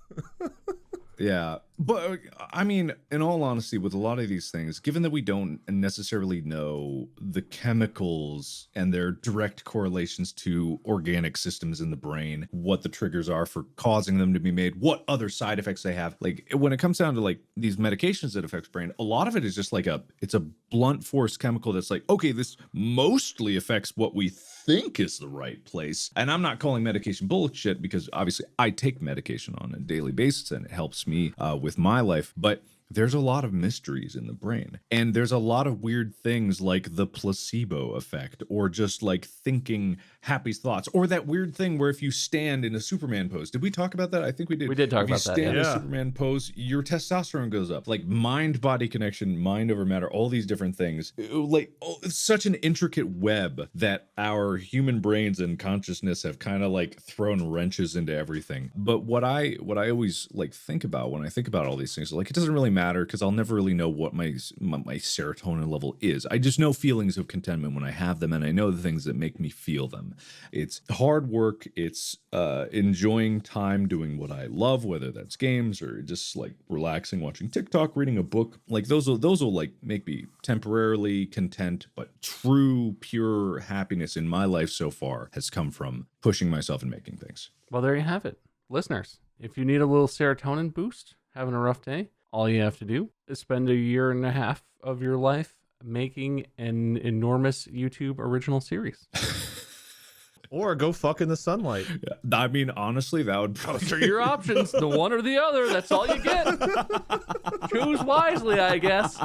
Yeah, but I mean, in all honesty, with a lot of these things, given that we don't necessarily know the chemicals and their direct correlations to organic systems in the brain, what the triggers are for causing them to be made, what other side effects they have, like when it comes down to like these medications that affect brain, a lot of it is just like it's a blunt force chemical that's like, okay, this mostly affects what we think is the right place. And I'm not calling medication bullshit because obviously I take medication on a daily basis and it helps me with my life. But there's a lot of mysteries in the brain. And there's a lot of weird things like the placebo effect, or just like thinking happy thoughts, or that weird thing where if you stand in a Superman pose. Did we talk about that? I think we did. We did talk about that. If you stand in Yeah. a Superman pose, your testosterone goes up. Like mind-body connection, mind over matter, all these different things. It's such an intricate web that our human brains and consciousness have kind of like thrown wrenches into everything. But what I always like think about when I think about all these things, like it doesn't really matter because I'll never really know what my serotonin level is. I just know feelings of contentment when I have them, and I know the things that make me feel them. It's hard work. It's enjoying time doing what I love, whether that's games or just like relaxing, watching TikTok, reading a book. Like those will like make me temporarily content, but true, pure happiness in my life so far has come from pushing myself and making things. Well, there you have it. Listeners, if you need a little serotonin boost, having a rough day, all you have to do is spend a year and a half of your life making an enormous YouTube original series. Or go fuck in the sunlight. Yeah. I mean, honestly, that would probably Those are your options, the one or the other. That's all you get. Choose wisely, I guess.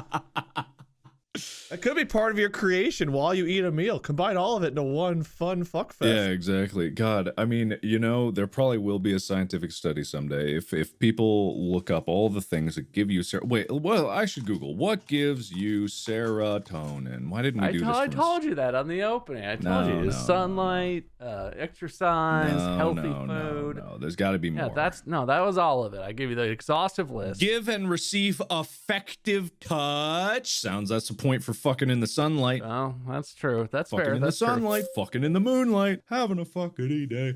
That could be part of your creation while you eat a meal. Combine all of it into one fun fuck fest. Yeah, exactly. God, I mean, there probably will be a scientific study someday. If people look up all the things that give you I should Google what gives you serotonin. Why didn't we do this? I told you that on the opening. I told you sunlight, exercise, healthy food. No, there's got to be more. Yeah, that was all of it. I gave you the exhaustive list. Give and receive affective touch. That's a point for fucking in the sunlight. Oh, that's true. That's Fucking fair. in That's the true. sunlight, fucking in the moonlight, having a fuckity day.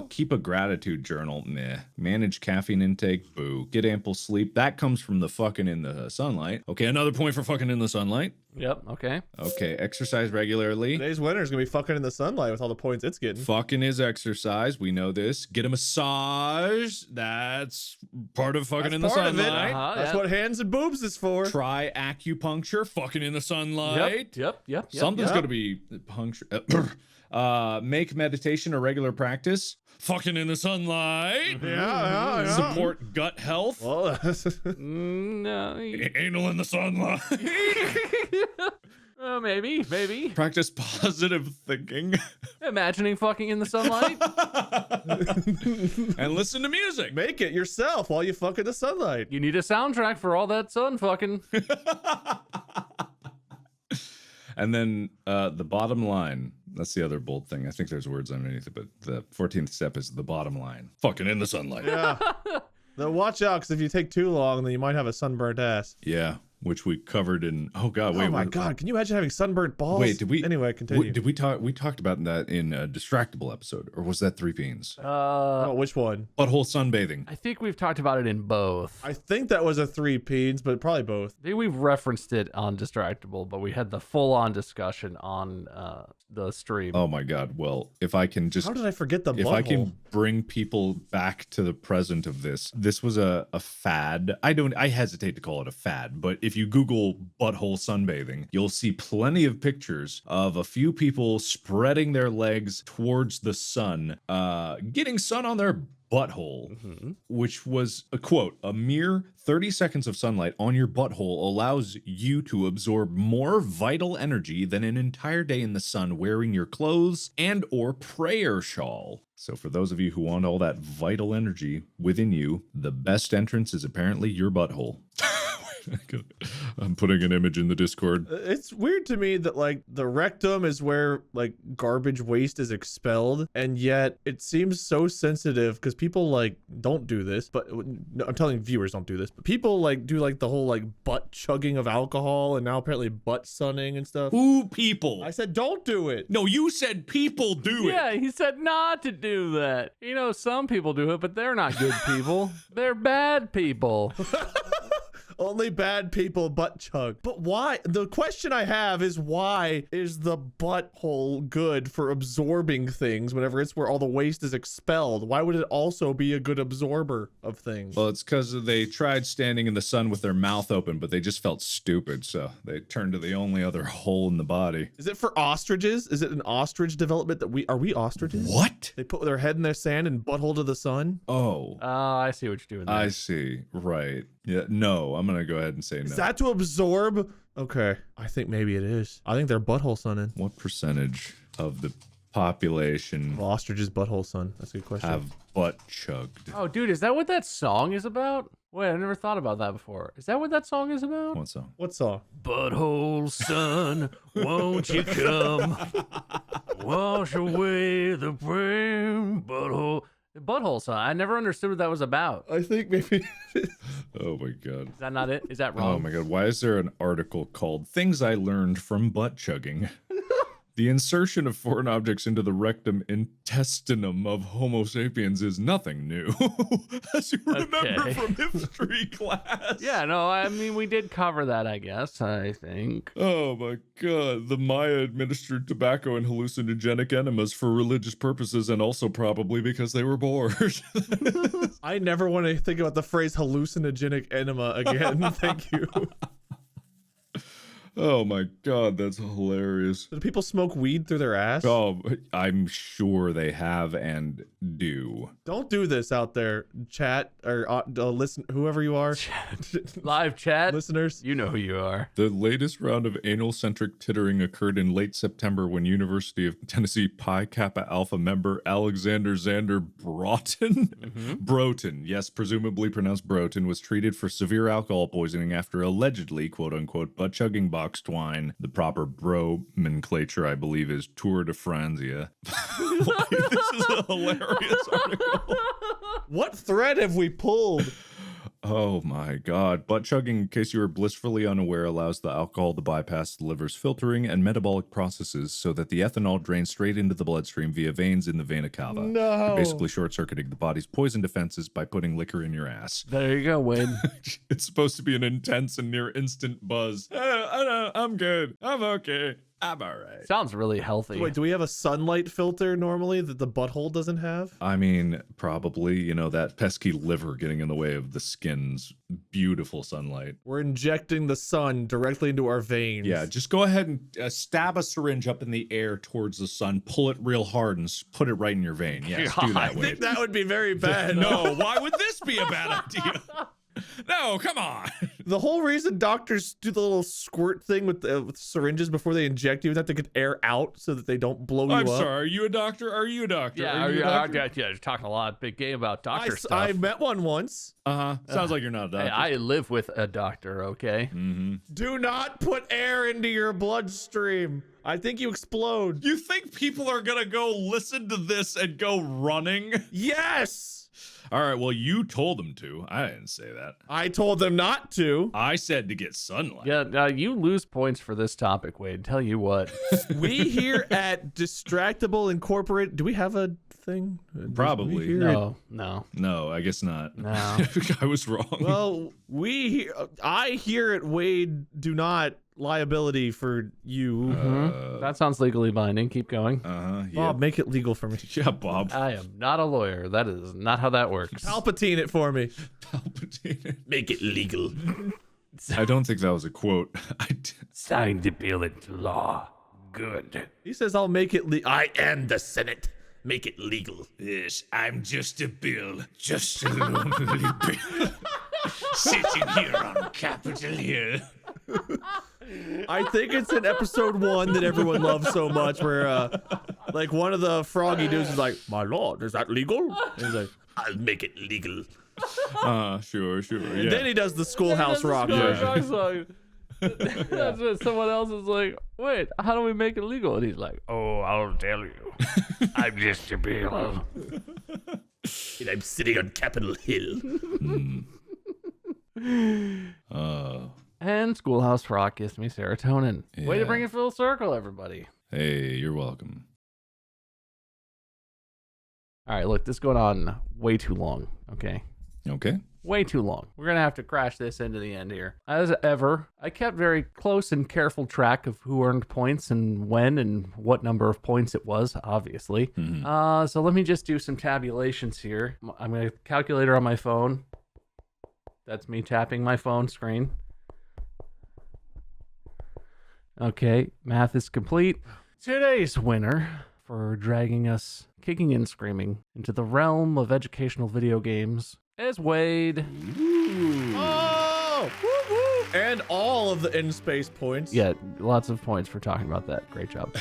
Keep a gratitude journal. Meh. Manage caffeine intake. Boo. Get ample sleep. That comes from the fucking in the sunlight. Okay, another point for fucking in the sunlight. Yep. Okay. Okay, exercise regularly. Today's winner is going to be fucking in the sunlight with all the points it's getting. Fucking is exercise. We know this. Get a massage. That's part of fucking in the part of it. sunlight. Uh-huh, That's yeah. what hands and boobs is for. Try acupuncture. Fucking in the sunlight. sunlight. Yep. Something's going to be punctured. Make meditation a regular practice. Fucking in the sunlight. Yeah. Support gut health. Well, No. Anal in the sunlight. Maybe. Practice positive thinking. Imagining fucking in the sunlight. And listen to music. make it yourself while you fuck in the sunlight. You need a soundtrack for all that sun fucking. And then the bottom line. That's the other bold thing. I think there's words underneath it, but the 14th step is the bottom line. Fucking in the sunlight. Yeah. Now watch out, because if you take too long, then you might have a sunburnt ass. Yeah, which we covered in. Oh God, wait. Oh my God, can you imagine having sunburnt balls? Wait, did we? Anyway, continue. Did we talk? We talked about that in a Distractible episode, or was that Three Beans? Oh, which one? Butthole sunbathing. I think we've talked about it in both. I think that was a 3 peens, but probably both. I think we've referenced it on Distractible, but we had the full-on discussion on the stream. Oh my God. Well, if I can just. How did I forget the If butthole? I can bring people back to the present of this was a fad. I hesitate to call it a fad, but if you Google butthole sunbathing, you'll see plenty of pictures of a few people spreading their legs towards the sun, getting sun on their butthole, which was a quote, a mere 30 seconds of sunlight on your butthole allows you to absorb more vital energy than an entire day in the sun wearing your clothes and or prayer shawl. So for those of you who want all that vital energy within you, the best entrance is apparently your butthole. I'm putting an image in the Discord. It's weird to me that like the rectum is where like garbage waste is expelled, and yet it seems so sensitive because people like don't do this, but no, I'm telling viewers don't do this, but people like do like the whole like butt chugging of alcohol and now apparently butt sunning and stuff. Who people? I said don't do it. No, you said people do it. Yeah, he said not to do that. You know, some people do it, but they're not good people. They're bad people. Only bad people butt chug. But why? The question I have is why is the butthole good for absorbing things whenever it's where all the waste is expelled? Why would it also be a good absorber of things? Well, it's because they tried standing in the sun with their mouth open, but they just felt stupid, so they turned to the only other hole in the body. Is it for ostriches? Is it an ostrich development that are we ostriches? What? They put their head in their sand and butthole to the sun? Oh, I see what you're doing there. I see. Right. Yeah. No, I'm gonna go ahead and say no. Is that to absorb? Okay, I think maybe it is. I think they're butthole sunning. What percentage of the population Well, ostriches butthole sun. That's a good question. have butt chugged? Oh, dude, is that what that song is about? Wait, I never thought about that before. Is that what that song is about? What song? What song? Butthole sun, won't you come? Wash away the pain, butthole sun. I never understood what that was about. I think maybe. Oh my God. Is that not it? Is that wrong? Oh my God. Why is there an article called Things I Learned from Butt Chugging? The insertion of foreign objects into the rectum intestinum of Homo sapiens is nothing new, as you remember Okay. from history class. Yeah, no, I mean, we did cover that, I guess, I think. Oh my God. The Maya administered tobacco and hallucinogenic enemas for religious purposes and also probably because they were bored. I never want to think about the phrase hallucinogenic enema again. Thank you. Oh my God, that's hilarious. Do people smoke weed through their ass? Oh, I'm sure they have and do. Don't do this out there, chat or listen, whoever you are, Live chat, listeners. you know who you are. The latest round of anal-centric tittering occurred in late September when University of Tennessee Pi Kappa Alpha member Alexander Xander Broughton, yes, presumably pronounced Broughton, was treated for severe alcohol poisoning after allegedly, quote-unquote, butt-chugging boxed wine. The proper bro-menclature, I believe, is Tour de Franzia. This is a hilarious article. What thread have we pulled? Oh my God. Butt chugging, in case you are blissfully unaware, allows the alcohol to bypass the liver's filtering and metabolic processes so that the ethanol drains straight into the bloodstream via veins in the vena cava. No. Basically short-circuiting the body's poison defenses by putting liquor in your ass. There you go, Wade. It's supposed to be an intense and near instant buzz. I'm good. I'm okay. I'm all right. Sounds really healthy. Wait, do we have a sunlight filter normally that the butthole doesn't have? I mean, probably, that pesky liver getting in the way of the skin's beautiful sunlight. We're injecting the sun directly into our veins. Yeah, just go ahead and stab a syringe up in the air towards the sun, pull it real hard, and put it right in your vein. Yes, do that, I think that would be very bad. No, why would this be a bad idea? No, come on. The whole reason doctors do the little squirt thing with syringes before they inject you is that they get air out so that they don't blow you up. I'm sorry, are you a doctor? Are you a doctor? Yeah, are you a doctor? you're talking a lot big game about doctor stuff. I met one once. Sounds like you're not a doctor. Hey, I live with a doctor, okay? Do not put air into your bloodstream. I think you explode. You think people are gonna go listen to this and go running? Yes. All right, well, you told them to. I didn't say that. I told them not to. I said to get sunlight. Yeah, you lose points for this topic, Wade. Tell you what. We here at Distractible Incorporated, do we have a thing? Probably. No. No, I guess not. No. I was wrong. Well, I here at Wade do not liability for you. That sounds legally binding. Keep going. Yeah. Bob, make it legal for me. Yeah, Bob. I am not a lawyer. That is not how that works. Palpatine it for me. Palpatine. Make it legal. I don't think that was a quote. Signed the bill into law. Good. He says I'll make it legal. I am the Senate. Make it legal. Yes, I'm just a bill. Just a lonely bill. Sitting here on Capitol Hill. I think it's in episode 1 that everyone loves so much where like one of the froggy dudes is like, my lord, is that legal? And he's like, I'll make it legal. Sure. And Yeah. then he does the Schoolhouse Rock version. Song. That's what someone else is like, wait, how do we make it legal? And he's like, oh, I'll tell you. I'm just a bill. And I'm sitting on Capitol Hill. And Schoolhouse Rock gives me serotonin. Way to Yeah. bring it full circle, everybody. Hey, you're welcome. All right, look, this is going on way too long, okay? Okay. Way too long. We're going to have to crash this into the end here. As ever, I kept very close and careful track of who earned points and when and what number of points it was, obviously. So let me just do some tabulations here. I'm going to calculator on my phone. That's me tapping my phone screen. Okay, math is complete. Today's winner for dragging us kicking and screaming into the realm of educational video games is Wade. Oh! Woo-woo! And all of the in-space points. Yeah, lots of points for talking about that. Great job.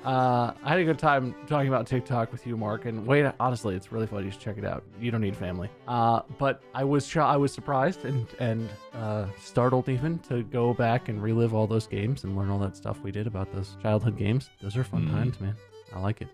I had a good time talking about TikTok with you, Mark. And Wade, honestly, it's really fun. You should check it out. You don't need family. But I was surprised and startled even to go back and relive all those games and learn all that stuff we did about those childhood games. Those are fun times, man. I like it.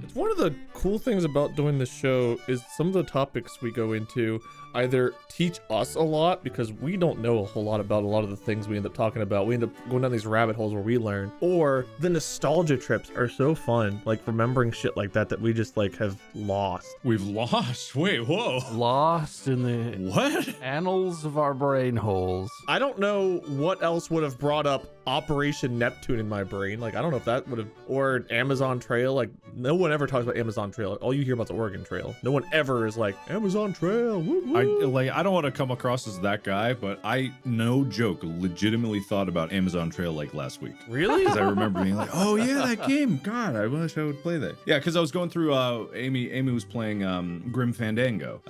It's one of the cool things about doing this show is some of the topics we go into either teach us a lot because we don't know a whole lot about a lot of the things we end up talking about. We end up going down these rabbit holes where we learn, or the nostalgia trips are so fun, like remembering shit like that we just like have lost. We've lost. Wait, whoa. Lost in the What? annals of our brain holes. I don't know what else would have brought up Operation Neptune in my brain. Like, I don't know if that would have, or Amazon Trail. Like, no one ever talks about Amazon Trail. All you hear about is Oregon Trail. No one ever is like, Amazon Trail. Woo woo. I don't want to come across as that guy, but I, no joke, legitimately thought about Amazon Trail like last week. Really? Because I remember being like, oh yeah, that game. God, I wish I would play that. Yeah, because I was going through, Amy was playing Grim Fandango.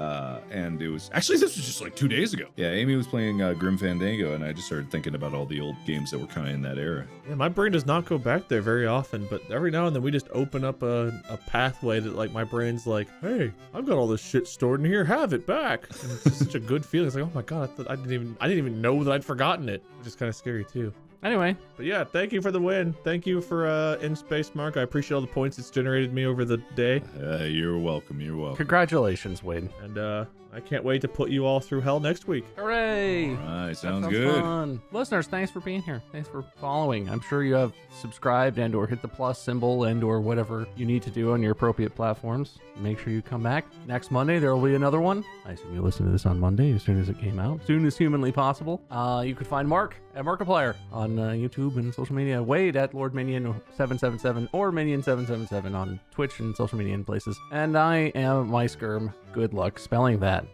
And it was, actually this was just like 2 days ago. Yeah, Amy was playing Grim Fandango, and I just started thinking about all the old games that were kind of in that era. Yeah, my brain does not go back there very often, but every now and then we just open up a pathway that like my brain's like, hey, I've got all this shit stored in here, have it back. And it's just such a good feeling. It's like, oh my god, I didn't even know that I'd forgotten it, which is kind of scary too. Anyway, But yeah, thank you for the win. Thank you for In Space, Mark. I appreciate all the points it's generated me over the day, You're welcome. You're welcome. congratulations, Wade. and I can't wait to put you all through hell next week. Hooray! All right, That sounds good. Fun. Listeners, thanks for being here. Thanks for following. I'm sure you have subscribed and or hit the plus symbol and or whatever you need to do on your appropriate platforms. Make sure you come back. Next Monday, there will be another one. I assume you listen to this on Monday as soon as it came out. Soon as humanly possible. You can find Mark at Markiplier on YouTube and social media. Wade at Lord Minion777 or Minion777 on Twitch and social media and places. And I am MySkerm. Good luck spelling that.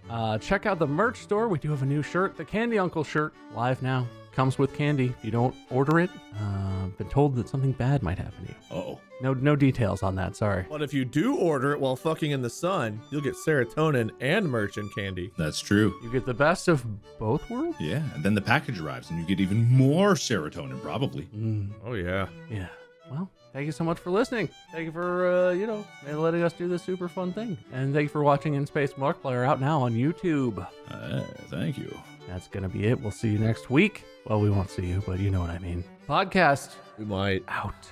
Check out the merch store. We do have a new shirt, the Candy Uncle shirt, live now. Comes with candy. If you don't order it, been told that something bad might happen to you. Oh. No details on that, sorry. But if you do order it while fucking in the sun, you'll get serotonin and merchant candy. That's true. You get the best of both worlds? Yeah, and then the package arrives and you get even more serotonin, probably. Oh, yeah. Yeah. Well, thank you so much for listening. Thank you for, letting us do this super fun thing. And thank you for watching In Space Markiplier out now on YouTube. Thank you. That's going to be it. We'll see you next week. Well, we won't see you, but you know what I mean. Podcast. We might. Out.